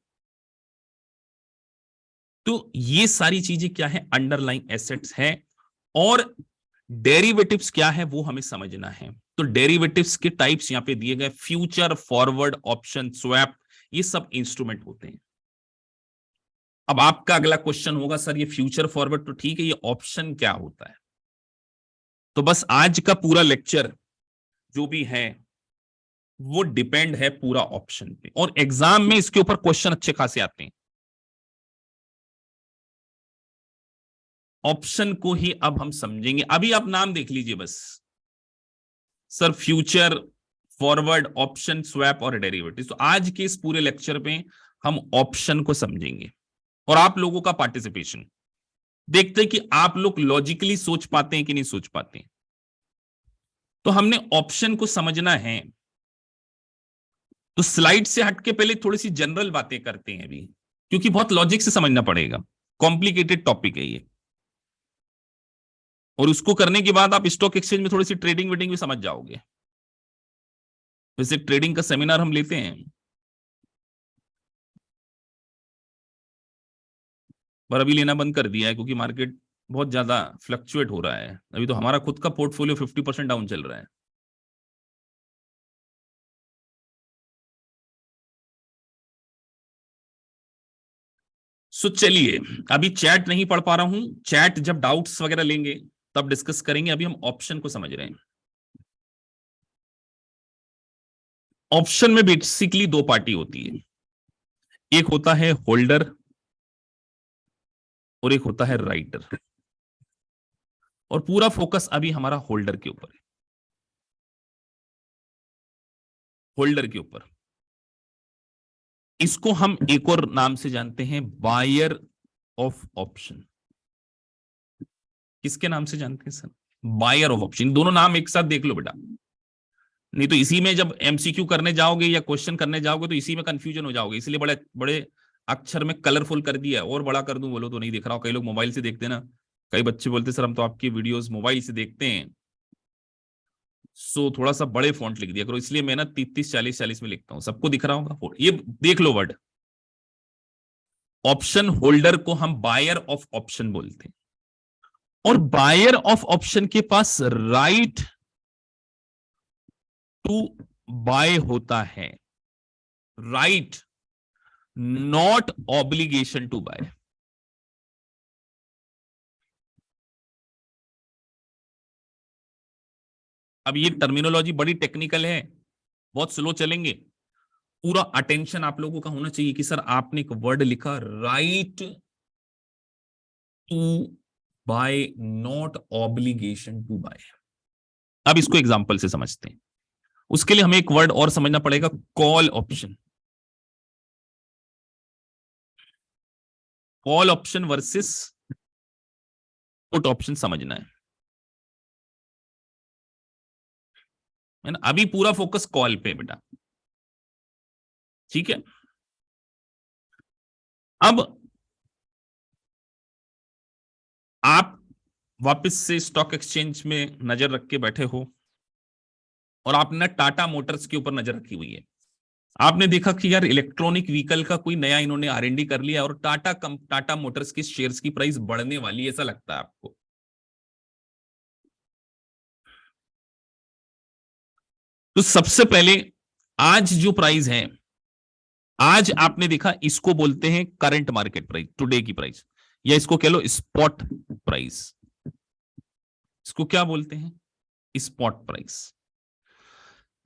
तो ये सारी चीजें क्या है? अंडरलाइंग एसेट्स है। और डेरिवेटिव्स क्या है वो हमें समझना है। तो डेरिवेटिव्स के टाइप्स यहां पे दिए गए, फ्यूचर, फॉरवर्ड, ऑप्शन, स्वैप, ये सब इंस्ट्रूमेंट होते हैं। अब आपका अगला क्वेश्चन होगा, सर ये फ्यूचर फॉरवर्ड तो ठीक है, ये ऑप्शन क्या होता है? तो बस आज का पूरा लेक्चर जो भी है वो डिपेंड है पूरा ऑप्शन पे, और एग्जाम में इसके ऊपर क्वेश्चन अच्छे खासे आते हैं। ऑप्शन को ही अब हम समझेंगे। अभी आप नाम देख लीजिए बस, sir future, forward, option, swap और डेरिवेटिव। तो आज के इस पूरे लेक्चर में हम ऑप्शन को समझेंगे। और आप लोगों का पार्टिसिपेशन। देखते हैं कि आप लोग लॉजिकली सोच पाते हैं कि नहीं सोच पाते हैं। तो हमने ऑप्शन को समझना है, तो स्लाइड से हटके पहले थोड़ी सी जनरल बातें करते हैं अभी, क्योंकि बहुत लॉजिक से समझना पड़ेगा, कॉम्प्लिकेटेड टॉपिक है ये। और उसको करने के बाद आप स्टॉक एक्सचेंज में थोड़ी सी ट्रेडिंग वेडिंग भी समझ जाओगे। वैसे ट्रेडिंग का सेमिनार हम लेते हैं, पर अभी लेना बंद कर दिया है क्योंकि मार्केट बहुत ज्यादा फ्लक्चुएट हो रहा है। अभी तो हमारा खुद का पोर्टफोलियो 50% डाउन चल रहा है। सो चलिए, अभी चैट नहीं पढ़ पा रहा हूं, चैट जब डाउट्स वगैरह लेंगे तब डिस्कस करेंगे। अभी हम ऑप्शन को समझ रहे हैं। ऑप्शन में बेसिकली दो पार्टी होती है, एक होता है होल्डर और एक होता है राइटर। और पूरा फोकस अभी हमारा होल्डर के ऊपर है, होल्डर के ऊपर। इसको हम एक और नाम से जानते हैं, बायर ऑफ ऑप्शन। किसके नाम से जानते हैं सर? Buyer of option. दोनों नाम एक साथ देख लो बेटा, नहीं तो इसी में जब एमसीक्यू करने जाओगे या क्वेश्चन करने जाओगे तो इसी में कंफ्यूजन हो जाओगे। इसलिए बड़े बड़े अक्षर में कलरफुल कर दिया। और बड़ा कर दूं बोलो तो नहीं दिख रहा हो। कई लोग मोबाइल से देखते हैं ना, कई बच्चे बोलते सर हम तो आपकी वीडियोस मोबाइल से देखते हैं, सो थोड़ा सा बड़े फॉन्ट लिख दिया करो। इसलिए मैं ना 33 40 40 में लिखता हूं, सबको दिख रहा होगा। ये देख लो वर्ड, ऑप्शन होल्डर को हम बायर ऑफ ऑप्शन बोलते हैं। और बायर ऑफ ऑप्शन के पास राइट टू बाय होता है, right, not obligation to buy. अब ये टर्मिनोलॉजी बड़ी टेक्निकल है, बहुत स्लो चलेंगे। पूरा अटेंशन आप लोगों का होना चाहिए कि सर आपने एक वर्ड लिखा right to buy, not obligation to buy. अब इसको एग्जांपल से समझते हैं। उसके लिए हमें एक वर्ड और समझना पड़ेगा, call option. Call option versus put option समझना है ना। अभी पूरा फोकस कॉल पे बेटा, ठीक है। अब आप वापस से स्टॉक एक्सचेंज में नजर रख के बैठे हो और आपने टाटा मोटर्स के ऊपर नजर रखी हुई है। आपने देखा कि यार इलेक्ट्रॉनिक व्हीकल का कोई नया इन्होंने आरएनडी कर लिया और टाटा मोटर्स के शेयर्स की प्राइस बढ़ने वाली है, ऐसा लगता है आपको। तो सबसे पहले आज जो प्राइस है, आज आपने देखा, इसको बोलते हैं करंट मार्केट प्राइस, टुडे की प्राइस, या इसको कह लो स्पॉट प्राइस। इसको क्या बोलते हैं? Spot price.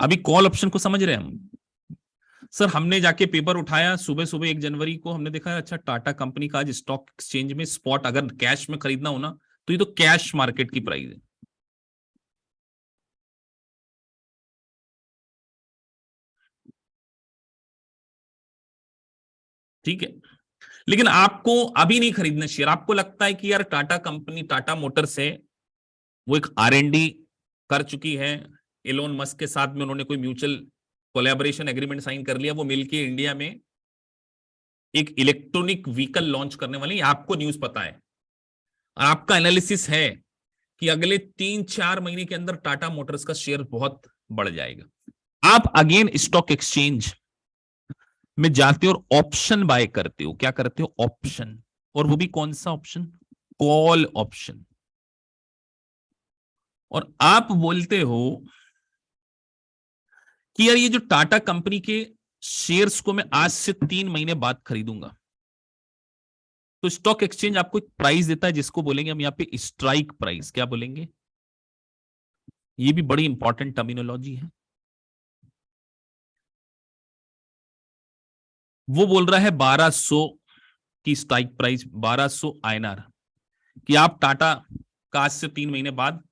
अभी कॉल ऑप्शन को समझ रहे हैं हम। सर हमने जाके पेपर उठाया सुबह सुबह 1 जनवरी को, हमने देखा अच्छा टाटा कंपनी का आज स्टॉक एक्सचेंज में स्पॉट अगर कैश में खरीदना हो ना तो ये तो कैश मार्केट की प्राइस है। ठीक है, लेकिन आपको अभी नहीं खरीदना शेयर। आपको लगता है कि यार टाटा कंपनी, टाटा मोटर्स है, वो एक आरएनडी कर चुकी है एलोन मस्क के साथ में, उन्होंने कोई म्यूचुअल कोलैबोरेशन एग्रीमेंट साइन कर लिया, वो मिलके इंडिया में एक इलेक्ट्रॉनिक व्हीकल लॉन्च करने वाली। आपको न्यूज पता है, आपका एनालिसिस है कि अगले 3-4 महीने के अंदर टाटा मोटर्स का शेयर बहुत बढ़ जाएगा। आप अगेन स्टॉक एक्सचेंज में जाते हो और ऑप्शन बाय करते हो। क्या करते हो? ऑप्शन। और वो भी कौन सा ऑप्शन? Call option. और आप बोलते हो कि यार ये जो टाटा कंपनी के शेयर्स को मैं आज से 3 महीने बाद खरीदूंगा, तो स्टॉक एक्सचेंज आपको एक प्राइस देता है जिसको बोलेंगे हम यहाँ पे स्ट्राइक प्राइस। क्या बोलेंगे? ये भी बड़ी इंपॉर्टेंट टर्मिनोलॉजी है। वो बोल रहा है 1200 की स्ट्राइक प्राइस, 1200 आईएनआर, कि आप टाटा का आज से 3 महीने बाद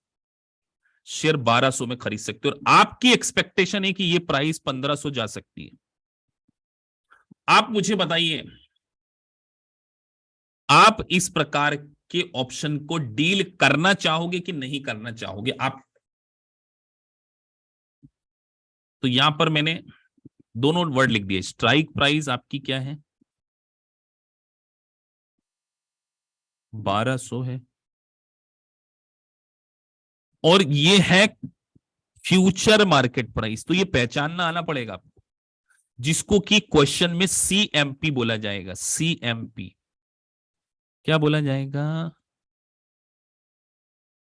शेयर 1200 में खरीद सकते हो। और आपकी एक्सपेक्टेशन है कि ये प्राइस 1500 जा सकती है। आप मुझे बताइए आप इस प्रकार के ऑप्शन को डील करना चाहोगे कि नहीं करना चाहोगे आप? तो यहां पर मैंने दोनों वर्ड लिख दिए। स्ट्राइक प्राइस आपकी क्या है? 1200 है, और ये है फ्यूचर मार्केट प्राइस। तो ये पहचानना आना पड़ेगा आपको, जिसको कि क्वेश्चन में सीएमपी बोला जाएगा। सीएमपी क्या बोला जाएगा?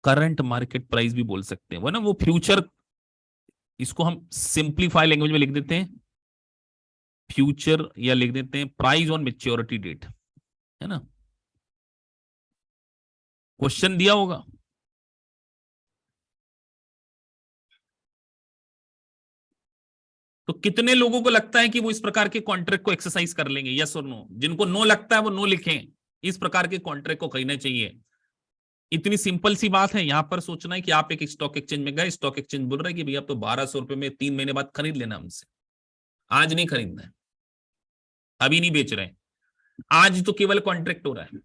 करंट मार्केट प्राइस भी बोल सकते हैं, वो ना, वो फ्यूचर। इसको हम सिंप्लीफाई लैंग्वेज में लिख देते हैं फ्यूचर, या लिख देते हैं प्राइस ऑन मेच्योरिटी डेट, है ना? क्वेश्चन दिया होगा। तो कितने लोगों को लगता है कि वो इस प्रकार के कॉन्ट्रैक्ट को एक्सरसाइज कर लेंगे? यस और नो? जिनको नो लगता है वो नो लिखें। इस प्रकार के कॉन्ट्रैक्ट को कहना चाहिए। इतनी सिंपल सी बात है। यहां पर सोचना है कि आप एक स्टॉक एक्सचेंज में गए, स्टॉक एक्सचेंज बोल रहा है कि भैया आप तो 1200 रुपए में 3 महीने बाद खरीद लेना हमसे। आज नहीं खरीदना है, अभी नहीं बेच रहे हैं, आज तो केवल कॉन्ट्रैक्ट हो रहा है।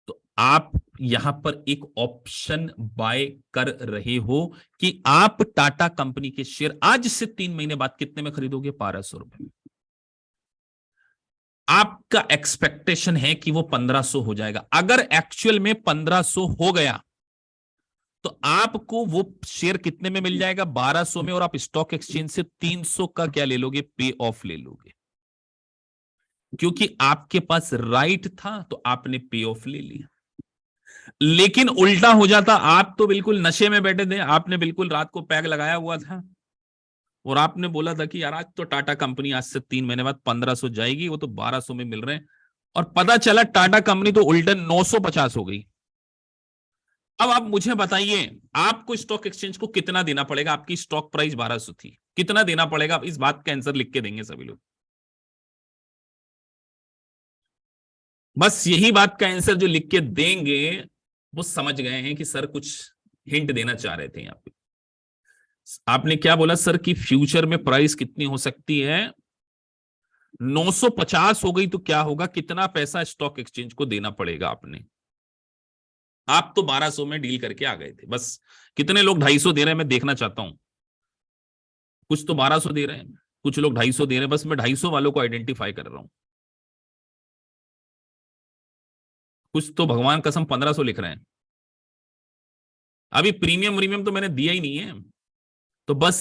तो आप यहां पर एक ऑप्शन बाय कर रहे हो कि आप टाटा कंपनी के शेयर आज से 3 महीने बाद कितने में खरीदोगे? 1200 रुपए में। आपका एक्सपेक्टेशन है कि वो 1500 हो जाएगा। अगर एक्चुअल में 1500 हो गया तो आपको वो शेयर कितने में मिल जाएगा? 1200 में। और आप स्टॉक एक्सचेंज से 300 का क्या ले लोगे? पे ऑफ ले लोगे, क्योंकि आपके पास राइट था तो आपने पे ऑफ ले लिया। लेकिन उल्टा हो जाता, आप तो बिल्कुल नशे में बैठे थे, आपने बिल्कुल रात को पैग लगाया हुआ था और आपने बोला था कि यार आज तो टाटा कंपनी आज से 3 महीने बाद 1500 जाएगी, वो तो 1200 में मिल रहे हैं। और पता चला टाटा कंपनी तो उल्टा 950 हो गई। अब आप मुझे बताइए, आपको स्टॉक एक्सचेंज को कितना देना पड़ेगा? आपकी स्टॉक प्राइस 1200 थी, कितना देना पड़ेगा? इस बात का आंसर लिख के देंगे सभी लोग। बस यही बात का आंसर जो लिख के देंगे वो समझ गए हैं कि सर कुछ हिंट देना चाह रहे थे यहाँ पे। आपने क्या बोला सर कि फ्यूचर में प्राइस कितनी हो सकती है? 950 हो गई तो क्या होगा? कितना पैसा स्टॉक एक्सचेंज को देना पड़ेगा आपने? आप तो 1200 में डील करके आ गए थे। बस कितने लोग 250 दे रहे हैं मैं देखना चाहता हूं। कुछ तो 1200 दे रहे हैं, कुछ लोग 250 दे रहे हैं। बस मैं 250 वालों को आइडेंटिफाई कर रहा हूं। कुछ तो भगवान कसम 1500 लिख रहे हैं। अभी प्रीमियम प्रीमियम तो मैंने दिया ही नहीं है। तो बस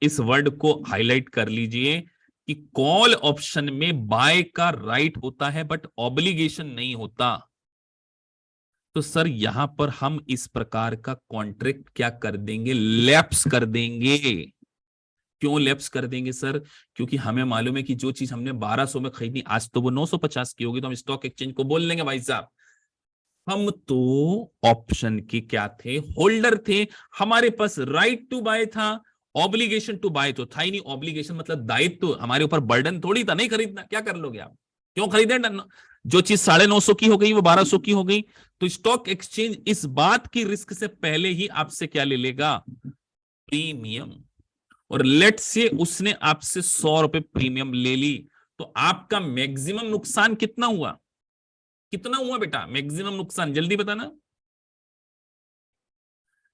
इस वर्ड को हाईलाइट कर लीजिए कि कॉल ऑप्शन में बाय का राइट होता है बट ऑब्लिगेशन नहीं होता। तो सर यहां पर हम इस प्रकार का कॉन्ट्रैक्ट क्या कर देंगे? लैप्स कर देंगे। क्यों लैप्स कर देंगे सर? क्योंकि हमें मालूम है कि जो चीज हमने 1200 में खरीदी आज तो वो 950 की होगी। तो हम स्टॉक एक्सचेंज को बोल देंगे भाई साहब हम तो ऑप्शन के क्या थे? होल्डर थे। हमारे पास राइट टू बाय था, ऑब्लिगेशन टू बाय तो था ही नहीं। ऑब्लिगेशन मतलब दायित्व तो हमारे ऊपर, बर्डन थोड़ी था। नहीं खरीदना, क्या कर लोगे आप? क्यों खरीदे? जो चीज 950 की हो गई वो 1200 की हो गई। तो स्टॉक एक्सचेंज इस बात की रिस्क से पहले ही आपसे क्या ले लेगा? प्रीमियम। और लेट से उसने आपसे 100 रुपए प्रीमियम ले ली, तो आपका मैक्सिमम नुकसान कितना हुआ? कितना हुआ बेटा मैक्सिमम नुकसान? जल्दी बताना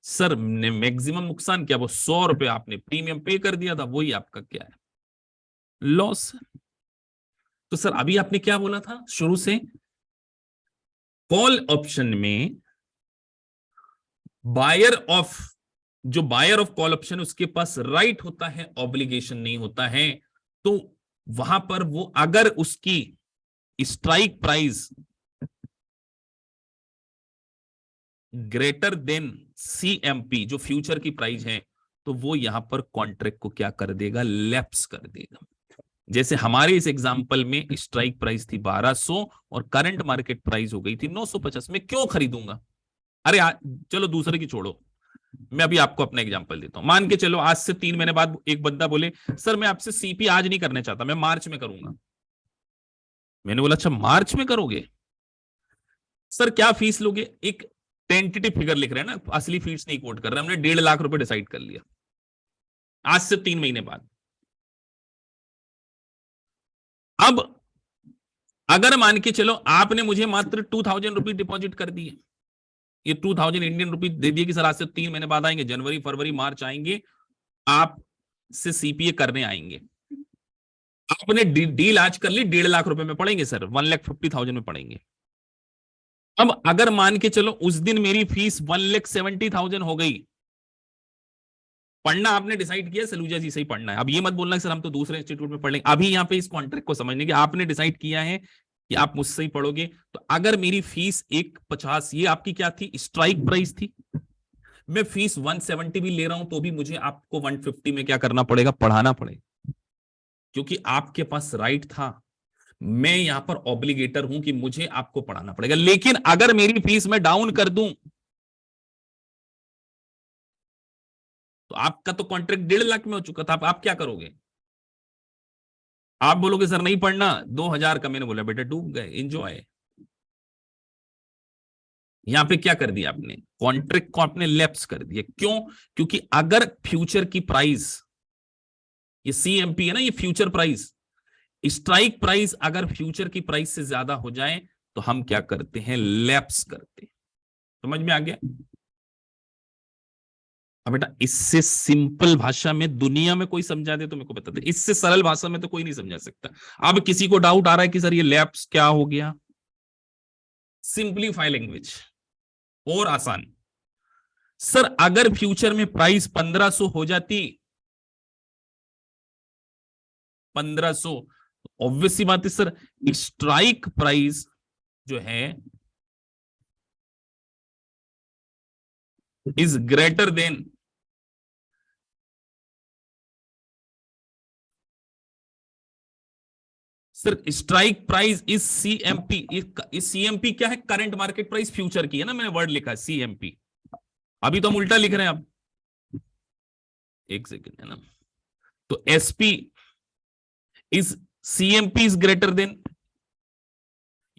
सर। मैक्सिमम नुकसान क्या? वो 100 रुपए आपने प्रीमियम पे कर दिया था, वही आपका क्या है? लॉस। तो सर अभी आपने क्या बोला था शुरू से? कॉल ऑप्शन में बायर ऑफ, जो बायर ऑफ कॉल ऑप्शन उसके पास राइट होता है, ऑब्लिगेशन नहीं होता है। तो वहां पर वो अगर उसकी strike price greater than CMP जो फ्यूचर की प्राइस है, तो वो यहां पर कॉन्ट्रैक्ट को क्या कर देगा? लैप्स कर देगा। जैसे हमारे इस एग्जांपल में स्ट्राइक प्राइस थी 1200 और करंट मार्केट प्राइस हो गई थी 950। में क्यों खरीदूंगा? अरे चलो दूसरे की छोड़ो, मैं अभी आपको अपना एग्जांपल देता हूं। मान के चलो आज से 3 महीने बाद एक बंदा बोले सर मैं आपसे सीपी आज नहीं करना चाहता, मैं मार्च में करूंगा। मैंने बोला अच्छा मार्च में करोगे? सर क्या फीस लोगे? एक टेंटेटिव फिगर लिख रहे हैं ना, असली फीस नहीं कोट कर रहे, हमने 1.5 लाख रुपए डिसाइड कर लिया आज से 3 महीने बाद। अब अगर मान के चलो आपने मुझे मात्र 2000 रुपीज डिपॉजिट कर दिए, ये 2000 इंडियन रुपीज दे दिए कि सर आज से 3 महीने बाद आएंगे, जनवरी फरवरी मार्च आएंगे, आप से सीपीए करने आएंगे। आपने डील आज कर ली, 1.5 लाख रुपए में पड़ेंगे सर, 1,50,000 में पड़ेंगे। अब अगर मान के चलो उस दिन मेरी फीस 1,70,000 हो गई, पढ़ना आपने डिसाइड किया सलूजा जी से ही पढ़ना है। अब ये मत बोलना कि सर हम तो दूसरे इंस्टीट्यूट में पढ़ लेंगे। अभी यहाँ पे इस कॉन्ट्रैक्ट को समझने की आपने डिसाइड किया है कि आप मुझसे ही पढ़ोगे। तो अगर मेरी फीस 1,50, ये आपकी क्या थी, स्ट्राइक प्राइस थी, मैं फीस 170 भी ले रहा हूं तो भी मुझे आपको 150 में क्या करना पड़ेगा, पढ़ाना पड़ेगा, क्योंकि आपके पास राइट था। मैं यहां पर ऑब्लिगेटर हूं कि मुझे आपको पढ़ाना पड़ेगा। लेकिन अगर मेरी फीस मैं डाउन कर दूं तो आपका तो कॉन्ट्रैक्ट 1.5 लाख में हो चुका था, आप क्या करोगे? आप बोलोगे सर नहीं पढ़ना, 2,000 का। मैंने बोला बेटा डूब गए, एंजॉय। यहां पे क्या कर दिया आपने, कॉन्ट्रैक्ट को आपने लैप्स कर दिया। क्यों? क्योंकि अगर फ्यूचर की प्राइस, ये सीएमपी है ना, ये फ्यूचर प्राइस, स्ट्राइक प्राइस अगर फ्यूचर की प्राइस से ज्यादा हो जाए तो हम क्या करते हैं, लैप्स करते हैं। समझ में आ गया? अब बेटा इससे सिंपल भाषा में दुनिया में कोई समझा दे तो मेरे को बता दे, इससे सरल भाषा में तो कोई नहीं समझा सकता। अब किसी को डाउट आ रहा है कि सर ये लैप्स क्या हो गया, सिंपलीफाई लैंग्वेज और आसान। सर अगर फ्यूचर में प्राइस 1500 हो जाती, 1500, ऑब्वियस सी बात है सर, स्ट्राइक प्राइस जो है is greater than, sir strike price is CMP. इस सीएमपी क्या है, करंट मार्केट प्राइस फ्यूचर की है ना, मैंने वर्ड लिखा है सीएमपी। अभी तो हम उल्टा लिख रहे हैं। अब एक सेकेंड है ना, तो SP is, CMP is greater than,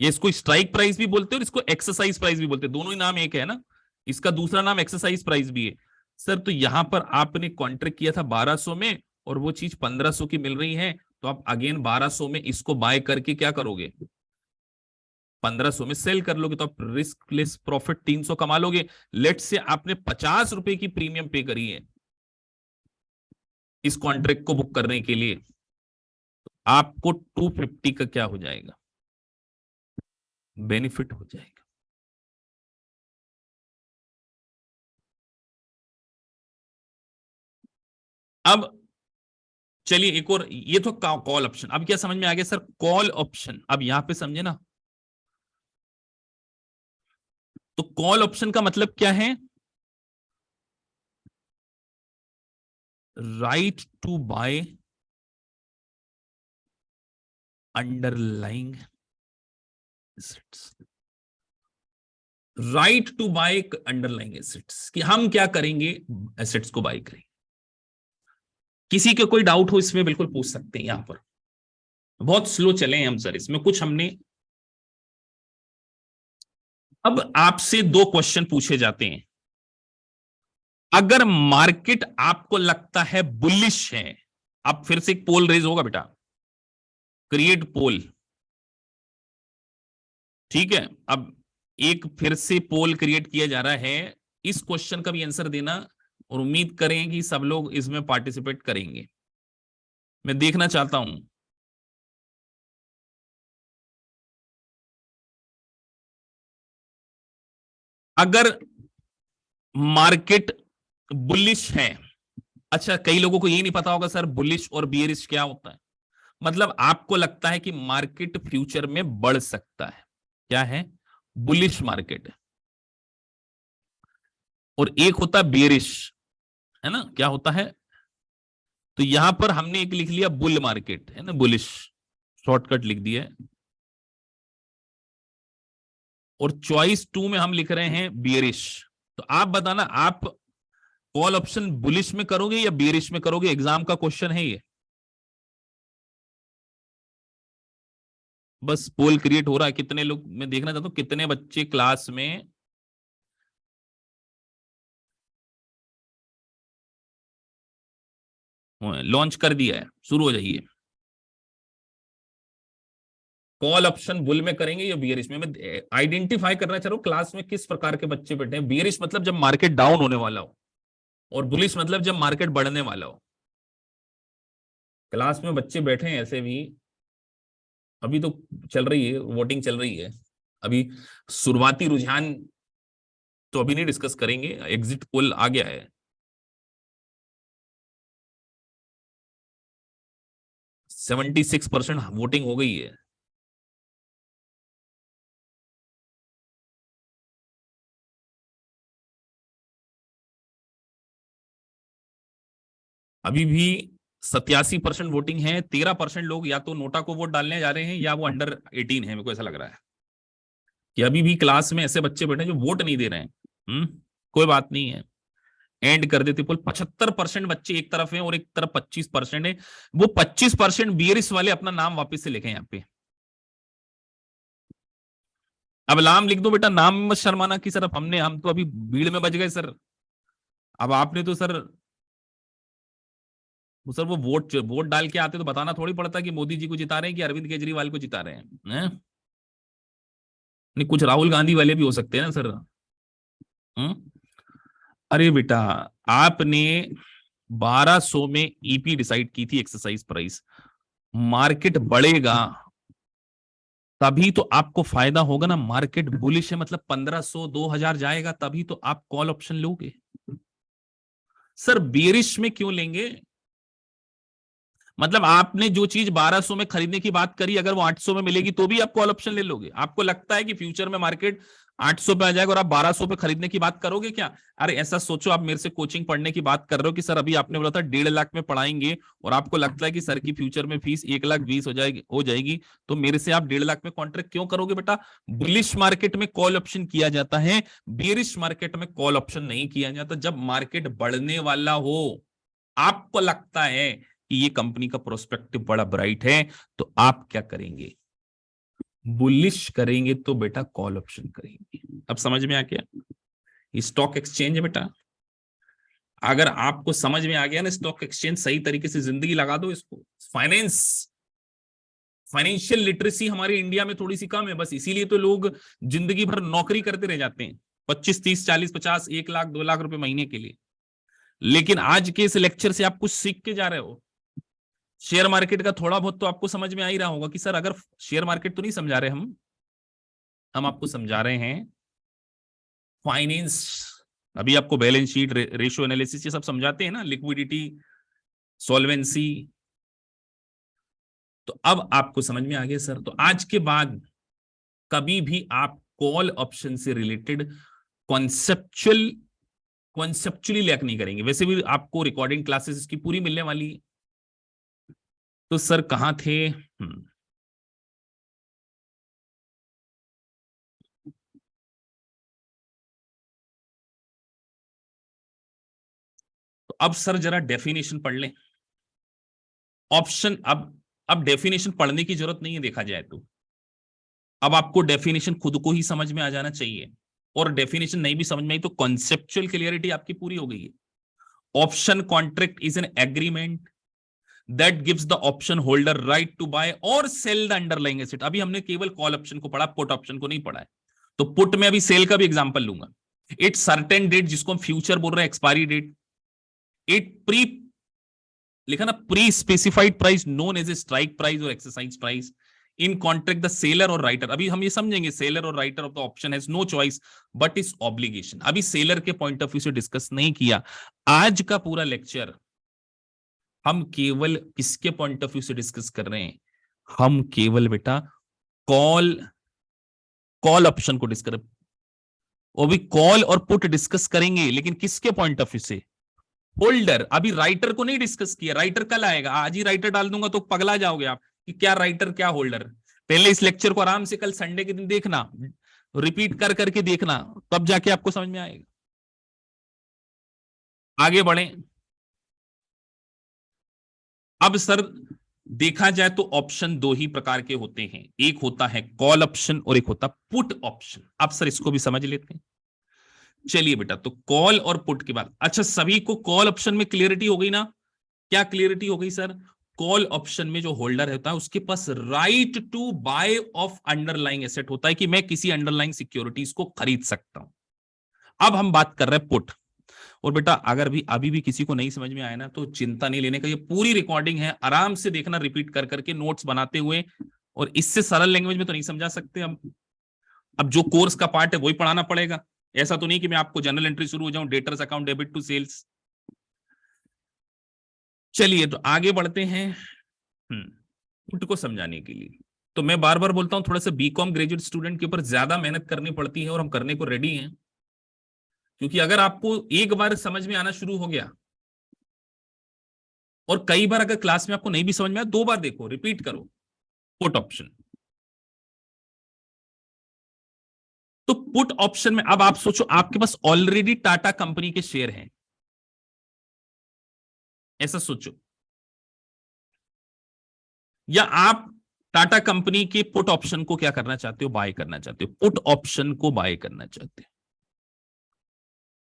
ये इसको स्ट्राइक प्राइस भी बोलते हैं और इसको एक्सरसाइज प्राइस भी बोलते हैं, दोनों ही नाम एक है ना। इसका दूसरा नाम एक्सरसाइज प्राइस भी है। सर तो यहां पर आपने कॉन्ट्रैक्ट किया था 1200 में और वो चीज 1500 की मिल रही है, तो आप अगेन 1200 में इसको बाय करके क्या करोगे, 1500 में सेल कर लोगे, तो आप रिस्क लेस प्रॉफिट 300 कमा लोगे। लेट से आपने 50 रुपए की प्रीमियम पे करी है इस कॉन्ट्रैक्ट को बुक करने के लिए, आपको 250 का क्या हो जाएगा, बेनिफिट हो जाएगा। अब चलिए एक और, ये तो कॉल ऑप्शन। अब क्या समझ में आ गया सर, कॉल ऑप्शन। अब यहां पे समझे ना, तो कॉल ऑप्शन का मतलब क्या है, right to buy underlying assets, right to buy underlying assets, कि हम क्या करेंगे, एसेट्स को बाय करेंगे। किसी के कोई डाउट हो इसमें बिल्कुल पूछ सकते हैं। यहां पर बहुत स्लो चले हैं हम सर, इसमें कुछ हमने, अब आपसे 2 क्वेश्चन पूछे जाते हैं। अगर मार्केट आपको लगता है बुलिश है, अब फिर से एक पोल रेज होगा बेटा, क्रिएट पोल, ठीक है। अब एक फिर से पोल क्रिएट किया जा रहा है, इस क्वेश्चन का भी आंसर देना, और उम्मीद करें कि सब लोग इसमें पार्टिसिपेट करेंगे। मैं देखना चाहता हूं, अगर मार्केट बुलिश है, अच्छा कई लोगों को ये नहीं पता होगा सर बुलिश और बियरिश क्या होता है। मतलब आपको लगता है कि मार्केट फ्यूचर में बढ़ सकता है, क्या है, बुलिश मार्केट, और एक होता है बियरिश, है ना, क्या होता है। तो यहां पर हमने एक लिख लिया बुल मार्केट, है ना, बुलिश, शॉर्टकट लिख दिया है। और चॉइस 2 में हम लिख रहे हैं बियरिश। तो आप बताना, आप कॉल ऑप्शन बुलिश में करोगे या बियरिश में करोगे, एग्जाम का क्वेश्चन है ये। बस पोल क्रिएट हो रहा है, कितने लोग, मैं देखना चाहता हूं कितने बच्चे क्लास में, लॉन्च कर दिया है, शुरू हो जाइए। कॉल ऑप्शन बुल में करेंगे या बियरिश में? मैं आइडेंटिफाई करना चाह रहा हूं क्लास में किस प्रकार के बच्चे बैठे हैं। बियरिश मतलब जब मार्केट डाउन होने वाला हो, और बुलिश मतलब जब मार्केट बढ़ने वाला हो। क्लास में बच्चे बैठे हैं ऐसे भी, अभी तो चल रही है वोटिंग, चल रही है अभी, शुरुआती रुझान तो अभी नहीं डिस्कस करेंगे, एग्जिट पोल आ गया है। 76% वोटिंग हो गई है। अभी भी 87% वोटिंग है। 13% लोग या तो नोटा को वोट डालने जा रहे हैं या वो अंडर 18 है। मेरे को ऐसा लग रहा है कि अभी भी क्लास में ऐसे बच्चे बैठे हैं जो वोट नहीं दे रहे हैं। कोई बात नहीं है, एंड कर देते पोल। 75% बच्चे एक तरफ हैं और एक तरफ 25% है। वो 25% बियरिस वाले अपना नाम वापस से लिखें यहाँ पे। अब नाम लिख दो बेटा, नाम मत शर्माना कि सर अब हम तो अभी भीड़ में बच गए सर। अब आपने तो सर वो वोट वोट डाल के आते तो बताना थोड़ी पड़ता कि मोदी जी को जिता रहे हैं कि अरविंद केजरीवाल को जिता रहे हैं। नहीं, कुछ राहुल गांधी वाले भी हो सकते हैं ना सर। हम्म अरे बेटा, आपने 1200 में ईपी डिसाइड की थी, एक्सरसाइज प्राइस। मार्केट बढ़ेगा तभी तो आपको फायदा होगा ना। मार्केट बुलिश है मतलब 1500 2000 जाएगा तभी तो आप कॉल ऑप्शन लोगे। सर बेरिश में क्यों लेंगे? मतलब आपने जो चीज 1200 में खरीदने की बात करी, अगर वो 800 में मिलेगी तो भी आप कॉल ऑप्शन ले लोगे? आपको लगता है कि फ्यूचर में मार्केट 800 पे आ जाएगा और आप 1200 पे खरीदने की बात करोगे क्या? अरे ऐसा सोचो, आप मेरे से कोचिंग पढ़ने की बात कर रहे हो कि सर अभी आपने बोला था 1.5 लाख में पढ़ाएंगे, और आपको लगता है कि सर की फ्यूचर में फीस 1,20,000 हो जाएगी, तो मेरे से आप 1.5 लाख में कॉन्ट्रैक्ट क्यों करोगे बेटा? बुलिश मार्केट में कॉल ऑप्शन किया जाता है, बेरिश मार्केट में कॉल ऑप्शन नहीं किया जाता। जब मार्केट बढ़ने वाला हो, आपको लगता है कि ये कंपनी का प्रोस्पेक्टिव बड़ा ब्राइट है, तो आप क्या करेंगे? बुलिश करेंगे तो बेटा कॉल ऑप्शन करेंगे। अब समझ में आ गया? स्टॉक एक्सचेंज है बेटा। अगर आपको समझ में आ गया ना स्टॉक एक्सचेंज, सही तरीके से जिंदगी लगा दो इसको। फाइनेंशियल लिटरेसी हमारे इंडिया में थोड़ी सी कम है, बस इसीलिए तो लोग जिंदगी भर नौकरी करते रह जाते हैं, 25 30 40 50 1 लाख 2 लाख रुपए महीने के लिए। लेकिन आज के इस लेक्चर से आप कुछ सीख के जा रहे हो। शेयर मार्केट का थोड़ा बहुत तो आपको समझ में आ ही रहा होगा कि सर अगर शेयर मार्केट तो नहीं समझा रहे हम आपको समझा रहे हैं फाइनेंस। अभी आपको बैलेंस शीट, रेशियो एनालिसिस ये सब समझाते हैं ना, लिक्विडिटी, सॉल्वेंसी। तो अब आपको समझ में आ गया सर। तो आज के बाद कभी भी आप कॉल ऑप्शन से रिलेटेड कॉन्सेप्चुअली लैक नहीं करेंगे। वैसे भी आपको रिकॉर्डिंग क्लासेस इसकी पूरी मिलने वाली है। तो सर कहां थे? तो अब सर जरा डेफिनेशन पढ़ लें। ऑप्शन, अब डेफिनेशन पढ़ने की जरूरत नहीं है देखा जाए तो। अब आपको डेफिनेशन खुद को ही समझ में आ जाना चाहिए, और डेफिनेशन नहीं भी समझ में आई तो कॉन्सेप्चुअल क्लियरिटी आपकी पूरी हो गई है। Option contract is an agreement that gives the option holder right to buy और सेल द अंडरलाइंग एसेट। अभी हमने केवल कॉल ऑप्शन को पढ़ा, पुट ऑप्शन को नहीं पढ़ा है। तो पुट में अभी सेल का भी एग्जांपल लूंगा। इट सर्टेन डेट, जिसको हम फ्यूचर बोल रहे हैं, एक्सपायरी डेट। इट प्री, लिखा ना, pre specified price known as a strike price और exercise price. In contract the seller और राइटर, अभी हम ये समझेंगे, सेलर और writer of the option has no choice but is obligation. अभी सेलर के पॉइंट ऑफ व्यू से डिस्कस नहीं किया। आज का पूरा लेक्चर हम केवल किसके पॉइंट ऑफ व्यू से डिस्कस कर रहे हैं? हम केवल बेटा कॉल कॉल ऑप्शन को डिस्कस, वो भी कॉल और पुट डिस्कस करेंगे, लेकिन किसके पॉइंट ऑफ व्यू से? होल्डर। अभी राइटर को नहीं डिस्कस किया, राइटर कल आएगा। आज ही राइटर डाल दूंगा तो पगला जाओगे आप कि क्या राइटर क्या होल्डर। पहले इस लेक्चर को आराम से कल संडे के दिन देखना, रिपीट कर करके देखना, तब जाके आपको समझ में आएगा। आगे बढ़े। अब सर देखा जाए तो ऑप्शन दो ही प्रकार के होते हैं, एक होता है कॉल ऑप्शन और एक होता पुट ऑप्शन। अब सर इसको भी समझ लेते हैं। चलिए बेटा, तो कॉल और पुट के बाद, अच्छा सभी को कॉल ऑप्शन में क्लियरिटी हो गई ना? क्या क्लियरिटी हो गई सर? कॉल ऑप्शन में जो होल्डर होता है उसके पास right to buy of underlying asset होता है कि मैं किसी अंडरलाइंग सिक्योरिटीज को खरीद सकता हूं। अब हम बात कर रहे हैं पुट। और बेटा अगर भी अभी भी किसी को नहीं समझ में आया ना तो चिंता नहीं लेने का, ये पूरी रिकॉर्डिंग है, आराम से देखना रिपीट कर करके नोट्स बनाते हुए। और इससे सरल लैंग्वेज में तो नहीं समझा सकते। अब जो कोर्स का पार्ट है वही पढ़ाना पड़ेगा। ऐसा तो नहीं कि मैं आपको जनरल एंट्री शुरू हो जाऊं, debtors account, debit to sales. चलिए तो आगे बढ़ते हैं पुट को समझाने के लिए। तो मैं बार बार बोलता हूं थोड़ा सा बीकॉम ग्रेजुएट स्टूडेंट के ऊपर ज्यादा मेहनत करनी पड़ती है और हम करने को रेडी हैं। क्योंकि अगर आपको एक बार समझ में आना शुरू हो गया और कई बार अगर क्लास में आपको नहीं भी समझ में आया, 2 बार देखो, रिपीट करो पुट ऑप्शन। तो पुट ऑप्शन में अब आप सोचो आपके पास ऑलरेडी टाटा कंपनी के शेयर हैं, ऐसा सोचो, या आप टाटा कंपनी के पुट ऑप्शन को क्या करना चाहते हो, बाय करना चाहते हो, पुट ऑप्शन को बाय करना चाहते हो।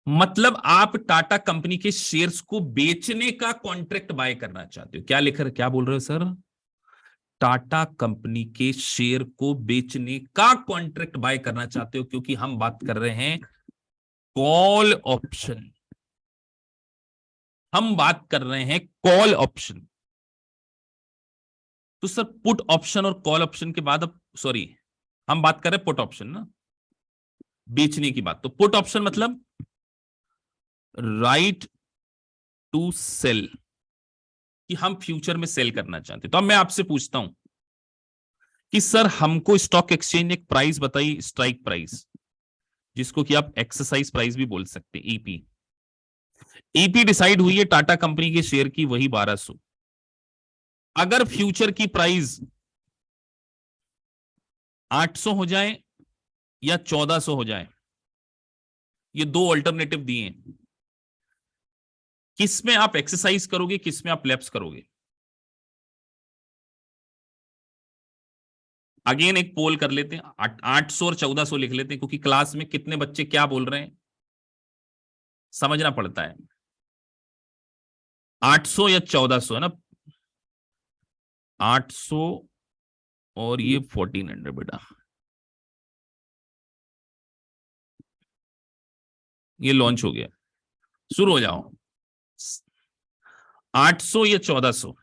मतलब आप टाटा कंपनी के शेयर्स को बेचने का कॉन्ट्रैक्ट बाय करना चाहते हो। क्या लिखकर क्या बोल रहे हो सर? टाटा कंपनी के शेयर को बेचने का कॉन्ट्रैक्ट बाय करना चाहते हो, क्योंकि हम बात कर रहे हैं कॉल ऑप्शन। हम बात कर रहे हैं कॉल ऑप्शन। तो सर पुट ऑप्शन और कॉल ऑप्शन के बाद अब सॉरी हम बात कर रहे हैं पुट ऑप्शन ना, बेचने की बात। तो पुट ऑप्शन मतलब राइट टू सेल, कि हम फ्यूचर में सेल करना चाहते हैं। तो अब मैं आपसे पूछता हूं कि सर हमको स्टॉक एक्सचेंज एक प्राइस बताइए, स्ट्राइक प्राइस, जिसको कि आप एक्सरसाइज प्राइस भी बोल सकते हैं, ईपी। ईपी डिसाइड हुई है टाटा कंपनी के शेयर की, वही 1200। अगर फ्यूचर की प्राइस 800 हो जाए या 1400 हो जाए, ये 2 अल्टरनेटिव दिए हैं, किस में आप एक्सरसाइज करोगे, किस में आप लैप्स करोगे? अगेन एक पोल कर लेते हैं, 800 और 1400 लिख लेते हैं, क्योंकि क्लास में कितने बच्चे क्या बोल रहे हैं समझना पड़ता है। 800 या 1400 है ना, 800 और ये 1400 बेटा, ये लॉन्च हो गया, शुरू हो जाओ। 800 या 1400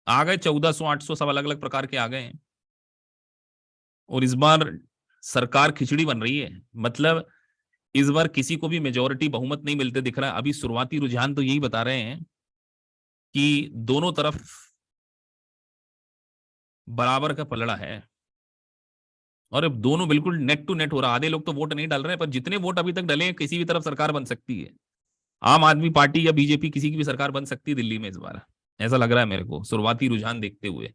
आ गए, 1400 800 सब अलग अलग प्रकार के आ गए हैं। और इस बार सरकार खिचड़ी बन रही है, मतलब इस बार किसी को भी मेजोरिटी बहुमत नहीं मिलते दिख रहा है। अभी शुरुआती रुझान तो यही बता रहे हैं कि दोनों तरफ बराबर का पलड़ा है, और अब दोनों बिल्कुल नेट टू नेट हो रहा। आधे लोग तो वोट नहीं डाल रहे हैं, पर जितने वोट अभी तक डले हैं किसी भी तरफ सरकार बन सकती है। आम आदमी पार्टी या बीजेपी किसी की भी सरकार बन सकती है दिल्ली में इस बार, ऐसा लग रहा है मेरे को शुरुआती रुझान देखते हुए।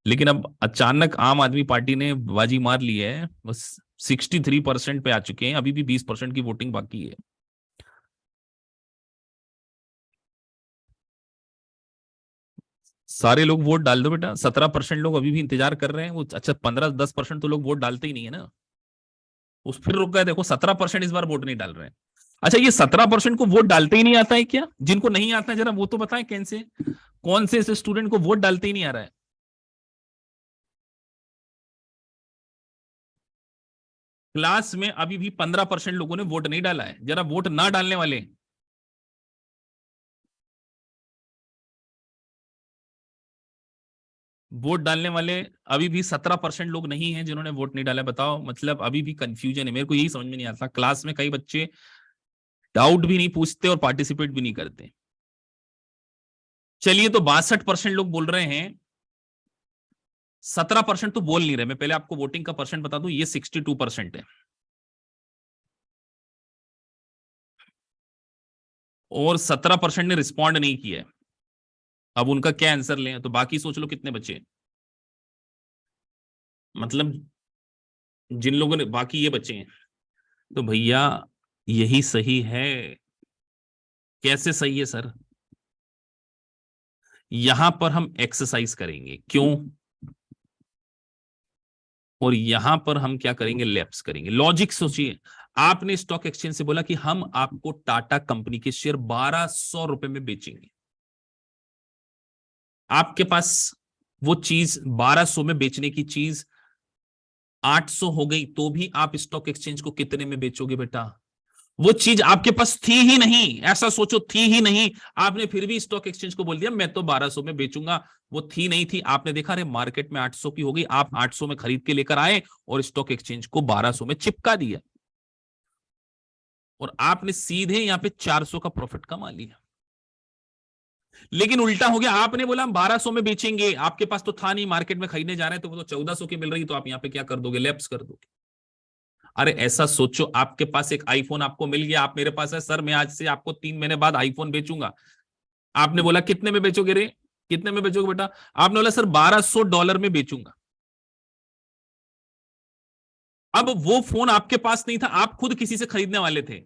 लेकिन अब अचानक आम आदमी पार्टी ने बाजी मार ली है, बस 63% पे आ चुके हैं, अभी भी 20% की वोटिंग बाकी है। सारे लोग वोट डाल दो बेटा। 17% लोग अभी भी इंतजार कर रहे हैं वो, अच्छा 15-10% तो लोग वोट डालते ही नहीं है ना, उस फिर रुक गए। देखो 17% इस बार वोट नहीं डाल रहे हैं। अच्छा ये 17% को वोट डालते ही नहीं आता है क्या? जिनको नहीं आता है जरा वो तो बताएं, कैसे कौन से ऐसे स्टूडेंट को वोट डालते ही नहीं आ रहा है? क्लास में अभी भी 15% लोगों ने वोट नहीं डाला है, जरा वोट ना डालने वाले। वोट डालने वाले अभी भी 17% लोग नहीं हैं जिन्होंने वोट नहीं डाला। बताओ, मतलब अभी भी कंफ्यूजन है, मेरे को यही समझ में नहीं आता। क्लास में कई बच्चे डाउट भी नहीं पूछते और पार्टिसिपेट भी नहीं करते। चलिए तो 62% लोग बोल रहे हैं, 17% तो बोल नहीं रहे। मैं पहले आपको वोटिंग का परसेंट बता दूं, ये 62% है। और 17% ने रिस्पॉन्ड नहीं किया है। अब उनका क्या आंसर लें? तो बाकी सोच लो कितने बचे, मतलब जिन लोगों ने बाकी ये बचे हैं। तो भैया यही सही है। कैसे सही है सर? यहां पर हम एक्सरसाइज करेंगे, क्यों? और यहां पर हम क्या करेंगे, लैप्स करेंगे। लॉजिक सोचिए, आपने स्टॉक एक्सचेंज से बोला कि हम आपको टाटा कंपनी के शेयर 1200 रुपए में बेचेंगे। आपके पास वो चीज 1200 में बेचने की चीज 800 हो गई, तो भी आप स्टॉक एक्सचेंज को कितने में बेचोगे बेटा? वो चीज आपके पास थी ही नहीं, ऐसा सोचो, थी ही नहीं, आपने फिर भी स्टॉक एक्सचेंज को बोल दिया मैं तो 1200 में बेचूंगा। वो थी नहीं थी, आपने देखा अरे मार्केट में 800 की हो गई, आप 800 में खरीद के लेकर आए और स्टॉक एक्सचेंज को 1200 में चिपका दिया, और आपने सीधे यहां पे 400 का प्रॉफिट कमा लिया। लेकिन उल्टा हो गया, आपने बोला हम 1200 में बेचेंगे, आपके पास तो था नहीं, मार्केट में खरीदने जा रहे हैं तो वो तो 1400 की मिल रही, तो आप यहां पे क्या कर दोगे, लैप्स कर दोगे। अरे ऐसा सोचो, आपके पास एक आईफोन आपको मिल गया, आप मेरे पास है सर मैं आज से आपको 3 महीने बाद आईफोन बेचूंगा। आपने बोला कितने में बेचोगे रे, कितने में बेचोगे बेटा? आपने बोला सर $1200 में बेचूंगा। अब वो फोन आपके पास नहीं था, आप खुद किसी से खरीदने वाले थे,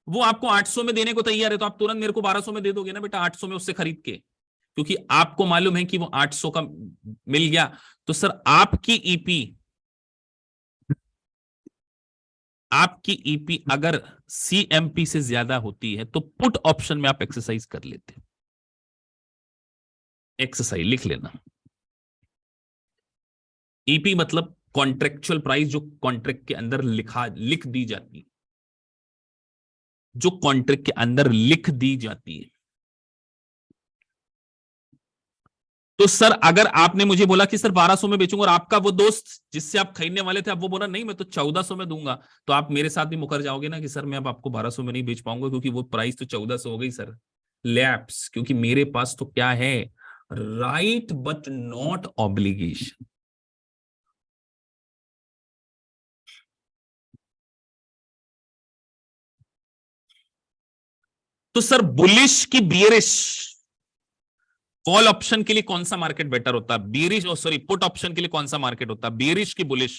वो आपको 800 में देने को तैयार है, तो आप तुरंत मेरे को 1200 में दे दोगे ना बेटा, 800 में उससे खरीद के, क्योंकि आपको मालूम है कि वो 800 का मिल गया। तो सर आपकी ईपी अगर सीएमपी से ज्यादा होती है तो पुट ऑप्शन में आप एक्सरसाइज कर लेते हैं। एक्सरसाइज लिख लेना, ईपी मतलब कॉन्ट्रेक्चुअल प्राइस, जो कॉन्ट्रैक्ट के अंदर लिख दी जाती है, जो कॉन्ट्रैक्ट के अंदर लिख दी जाती है। तो सर अगर आपने मुझे बोला कि सर 1200 में बेचूंगा, और आपका वो दोस्त जिससे आप खरीदने वाले थे, अब वो बोला नहीं मैं तो 1400 में दूंगा, तो आप मेरे साथ भी मुकर जाओगे ना कि सर मैं अब आपको 1200 में नहीं बेच पाऊंगा, क्योंकि वो प्राइस तो 1400 हो गई सर। लैप्स, क्योंकि मेरे पास तो क्या है, राइट बट नॉट ऑब्लिगेशन। तो सर बुलिश की बियरिश, कॉल ऑप्शन के लिए कौन सा मार्केट बेटर होता है, बियरिश, और सॉरी पुट ऑप्शन के लिए कौन सा मार्केट होता है, बियरिश की बुलिश?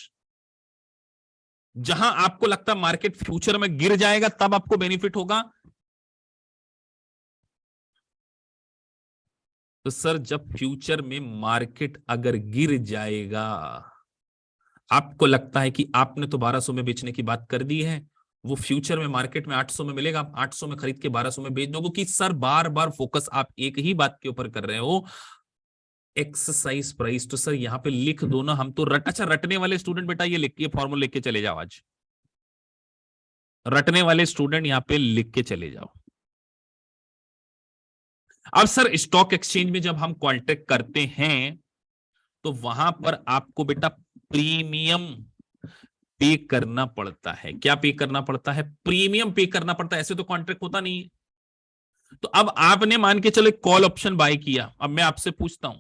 जहां आपको लगता है मार्केट फ्यूचर में गिर जाएगा तब आपको बेनिफिट होगा। तो सर जब फ्यूचर में मार्केट अगर गिर जाएगा, आपको लगता है कि आपने तो 1200 में बेचने की बात कर दी है, वो फ्यूचर में मार्केट में 800 में मिलेगा, आप 800 में खरीद के 1200 में बेच दोगे, कि सर बार बार फोकस आप एक ही बात के ऊपर कर रहे हो, एक्सरसाइज प्राइस। तो सर यहाँ पे लिख दो ना, हम तो अच्छा रटने वाले स्टूडेंट बेटा ये लिख के फॉर्मूला लिख के चले जाओ आज, रटने वाले स्टूडेंट यहाँ पे लिख के चले जाओ। अब सर स्टॉक एक्सचेंज में जब हम कॉन्ट्रैक्ट करते हैं तो वहां पर आपको बेटा प्रीमियम पे करना पड़ता है। क्या पे करना पड़ता है? प्रीमियम पे करना पड़ता है, ऐसे तो कॉन्ट्रैक्ट होता नहीं है। तो अब आपने मान के चलो कॉल ऑप्शन बाय किया, अब मैं आपसे पूछता हूं,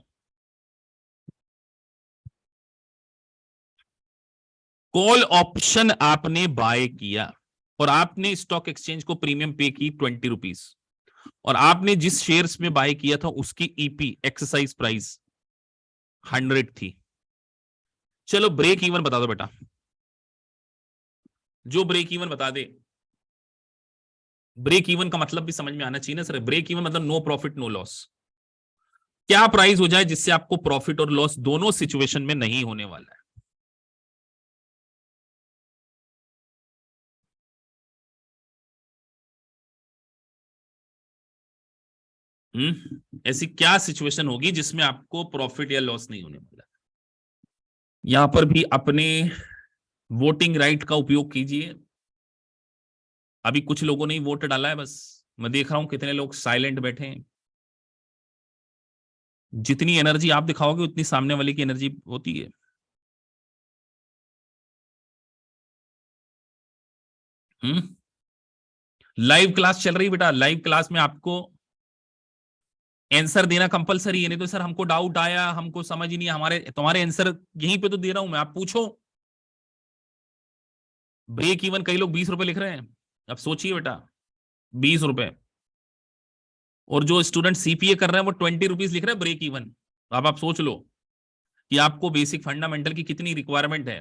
कॉल ऑप्शन आपने बाय किया और आपने स्टॉक एक्सचेंज को प्रीमियम पे की ₹20, और आपने जिस शेयर्स में बाय किया था उसकी ईपी एक्सरसाइज प्राइस 100 थी। चलो ब्रेक इवन बता दो बेटा, जो ब्रेक इवन बता दे। ब्रेक इवन का मतलब भी समझ में आना चाहिए ना सर, ब्रेक इवन मतलब नो प्रॉफिट नो लॉस। क्या प्राइस हो जाए जिससे आपको प्रॉफिट और लॉस दोनों सिचुएशन में नहीं होने वाला है। ऐसी क्या सिचुएशन होगी जिसमें आपको प्रॉफिट या लॉस नहीं होने वाला? यहां पर भी अपने वोटिंग राइट का उपयोग कीजिए। अभी कुछ लोगों ने वोट डाला है, बस मैं देख रहा हूं कितने लोग साइलेंट बैठे हैं। जितनी एनर्जी आप दिखाओगे उतनी सामने वाले की एनर्जी होती है। हम्म लाइव क्लास चल रही बेटा, लाइव क्लास में आपको आंसर देना कंपलसरी है, नहीं तो सर हमको डाउट आया, हमको समझ ही नहीं, हमारे तुम्हारे आंसर यहीं पे तो दे रहा हूं मैं, आप पूछो। ब्रेक इवन कई लोग ₹20 लिख रहे हैं, अब सोचिए बेटा, ₹20। और जो स्टूडेंट सीपीए कर रहे हैं वो ₹20 लिख रहे हैं ब्रेक इवन। अब आप सोच लो कि आपको बेसिक फंडामेंटल की कितनी रिक्वायरमेंट है।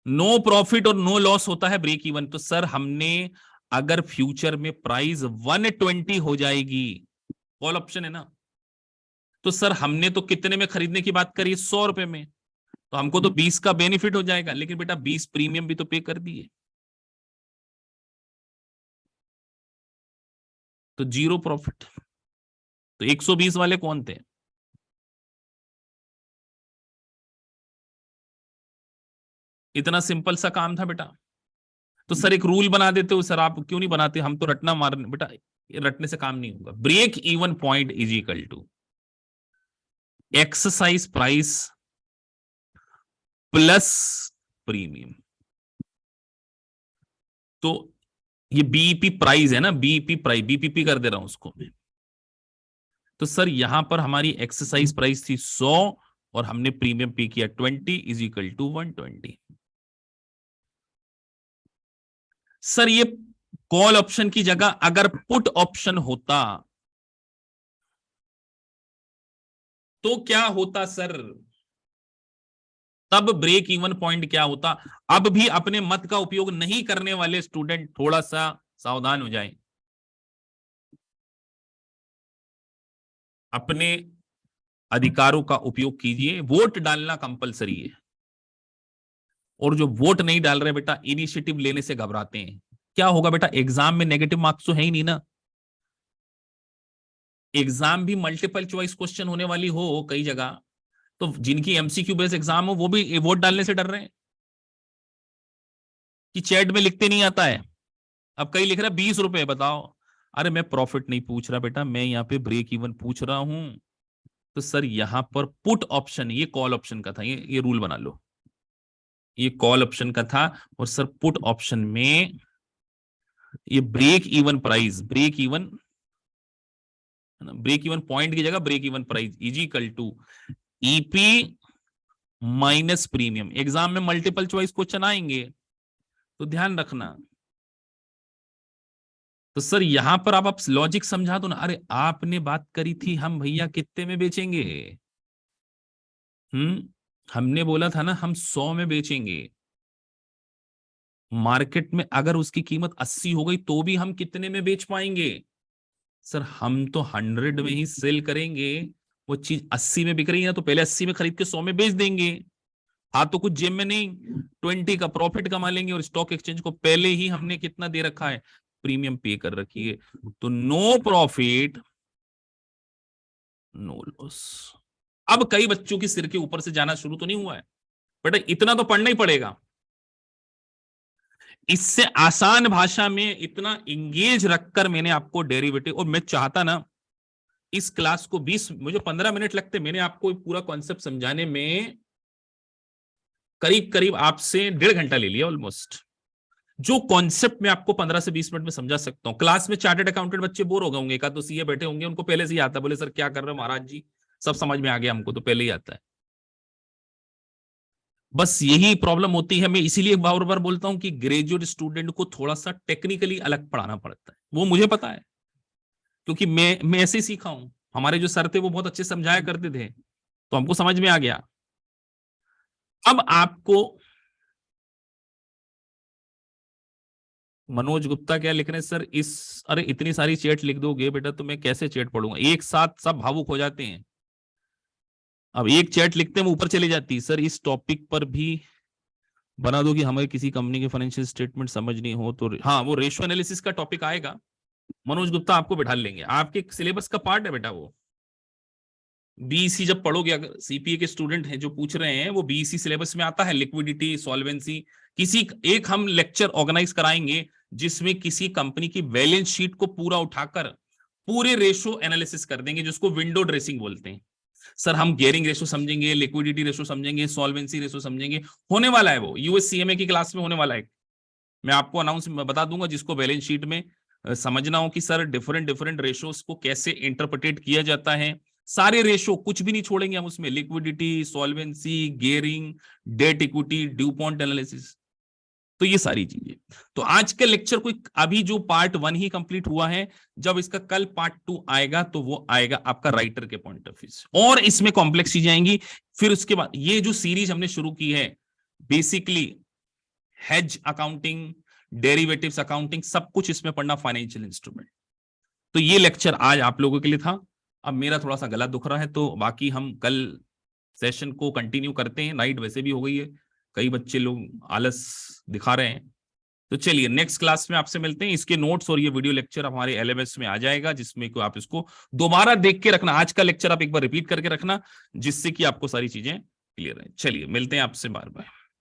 नो प्रॉफिट और नो लॉस होता है ब्रेक इवन। तो सर हमने अगर फ्यूचर में प्राइस 120 हो जाएगी, कॉल ऑप्शन है ना, तो सर हमने तो कितने में खरीदने की बात करी, ₹100 में, तो हमको तो 20 का बेनिफिट हो जाएगा, लेकिन बेटा 20 प्रीमियम भी तो पे कर दिए। तो जीरो प्रॉफिट। तो 120 वाले कौन थे? इतना सिंपल सा काम था बेटा। तो सर एक रूल बना देते हो सर, आप क्यों नहीं बनाते? हम तो रटना मारने बेटा, रटने से काम नहीं होगा। Break even point is equal to exercise price plus premium. तो ये बीईपी प्राइस है ना, बीईपी प्राइस, बीपीपी कर दे रहा हूं उसको मैं। तो सर यहां पर हमारी एक्सरसाइज प्राइस थी 100 और हमने प्रीमियम पे किया 20 इज इक्वल टू 120। सर ये कॉल ऑप्शन की जगह अगर पुट ऑप्शन होता तो क्या होता सर? तब ब्रेक इवन पॉइंट क्या होता? अब भी अपने मत का उपयोग नहीं करने वाले स्टूडेंट थोड़ा सा सावधान हो जाएं। अपने अधिकारों का उपयोग कीजिए, वोट डालना कंपलसरी है। और जो वोट नहीं डाल रहे बेटा, इनिशिएटिव लेने से घबराते हैं। क्या होगा बेटा, एग्जाम में नेगेटिव मार्क्स तो है ही नहीं ना। एग्जाम भी मल्टीपल चॉइस क्वेश्चन होने वाली हो कई जगह, तो जिनकी एमसीक्यू बेस्ड एग्जाम हो वो भी वोट डालने से डर रहे हैं कि चैट में लिखते नहीं आता है। अब कई लिख रहा है 20 रुपए, बताओ। अरे मैं प्रॉफिट नहीं पूछ रहा बेटा, मैं यहाँ पे ब्रेक इवन पूछ रहा हूं। तो सर यहां पर पुट ऑप्शन, ये कॉल ऑप्शन का था, ये रूल बना लो, ये कॉल ऑप्शन का था। और सर पुट ऑप्शन में ये break even price, break even, break even point की जगह break even price is equal to EP minus premium. Exam में मल्टीपल चॉइस क्वेश्चन आएंगे तो ध्यान रखना। तो सर यहां पर आप लॉजिक समझा दो ना। अरे आपने बात करी थी हम भैया कितने में बेचेंगे? हमने बोला था ना हम 100 में बेचेंगे। मार्केट में अगर उसकी कीमत 80 हो गई तो भी हम कितने में बेच पाएंगे? सर हम तो 100 में ही सेल करेंगे। वो चीज 80 में बिक रही है तो पहले 80 में खरीद के 100 में बेच देंगे। हाँ तो कुछ जेब में नहीं, 20 का प्रॉफिट कमा लेंगे। और स्टॉक एक्सचेंज को पहले ही हमने कितना दे रखा है, प्रीमियम पे कर रखी है। तो नो प्रॉफिट नो लॉस। अब कई बच्चों की सिर के ऊपर से जाना शुरू तो नहीं हुआ है, बट इतना तो पढ़ना ही पड़ेगा। इससे आसान भाषा में इतना इंगेज रखकर मैंने आपको डेरिवेटिव, और मैं चाहता ना इस क्लास को 20, मुझे 15 मिनट लगते, मैंने आपको पूरा कॉन्सेप्ट समझाने में करीब करीब आपसे 1.5 घंटा ले लिया ऑलमोस्ट। जो कॉन्सेप्ट मैं आपको 15 से 20 मिनट में समझा सकता हूं। क्लास में चार्टर्ड अकाउंटेंट बच्चे बोर हो गए होंगे, का तो सीए बैठे होंगे, उनको पहले से ही आता है, बोले सर क्या कर रहे हो महाराज जी, सब समझ में आ गया हमको, तो पहले ही आता है। बस यही प्रॉब्लम होती है। मैं इसीलिए बार बार बोलता हूं कि ग्रेजुएट स्टूडेंट को थोड़ा सा टेक्निकली अलग पढ़ाना पड़ता है। वो मुझे पता है क्योंकि मैं ऐसे ही सीखा हूं। हमारे जो सर थे वो बहुत अच्छे समझाया करते थे, तो हमको समझ में आ गया। अब आपको मनोज गुप्ता क्या लिख रहे हैं सर इस, अरे इतनी सारी चैट लिख दोगे बेटा तो मैं कैसे चैट पढ़ूंगा? एक साथ सब भावुक हो जाते हैं। अब एक चैट लिखते हैं वो ऊपर चली जाती है। सर इस टॉपिक पर भी बना दो कि हमें किसी कंपनी के फाइनेंशियल स्टेटमेंट समझ नहीं हो तो। हाँ वो रेशियो एनालिसिस का टॉपिक आएगा, मनोज गुप्ता आपको बैठा लेंगे, आपके सिलेबस का पार्ट है बेटा वो। बीईसी जब पढ़ोगे, अगर सीपीए के स्टूडेंट हैं जो पूछ रहे हैं, वो बीईसी सिलेबस में आता है, लिक्विडिटी सॉल्वेंसी। किसी एक हम लेक्चर ऑर्गेनाइज कराएंगे जिसमें किसी कंपनी की बैलेंस शीट को पूरा उठाकर पूरे रेशो एनालिसिस कर देंगे, जिसको विंडो ड्रेसिंग बोलते हैं। सर हम गेयरिंग रेशो समझेंगे, लिक्विडिटी रेशो समझेंगे, सॉल्वेंसी रेशो समझेंगे। होने वाला है वो, यूएससीएमए की क्लास में होने वाला है। मैं आपको अनाउंस बता दूंगा, जिसको बैलेंस शीट में समझना हो कि सर डिफरेंट डिफरेंट रेशोस को कैसे इंटरप्रेटेट किया जाता है। सारे रेशो कुछ भी नहीं छोड़ेंगे हम उसमें, liquidity, solvency, gearing, debt equity, due point analysis, तो ये सारी चीजें। तो आज के लेक्चर को अभी जो पार्ट 1 ही कंप्लीट हुआ है, जब इसका कल पार्ट 2 आएगा तो वो आएगा आपका राइटर के पॉइंट ऑफ व्यू से, और इसमें कॉम्प्लेक्स चीजें आएंगी। फिर उसके बाद ये जो सीरीज हमने शुरू की है, basically hedge accounting, derivatives accounting, सब कुछ इसमें पढ़ना, फाइनेंशियल इंस्ट्रूमेंट। तो ये लेक्चर आज आप लोगों के लिए था। अब मेरा थोड़ा सा गला दुख रहा है, तो बाकी हम कल सेशन को कंटिन्यू करते हैं। नाइट वैसे भी हो गई है, कई बच्चे लोग आलस दिखा रहे हैं, तो तो चलिए नेक्स्ट क्लास में आपसे मिलते हैं। इसके नोट्स और ये वीडियो लेक्चर हमारे LMS में आ जाएगा, जिसमें को आप इसको दोबारा देख के रखना, आज का लेक्चर आप एक बार रिपीट करके रखना, जिससे कि आपको सारी चीजें क्लियर है। चलिए मिलते हैं आपसे बार बार।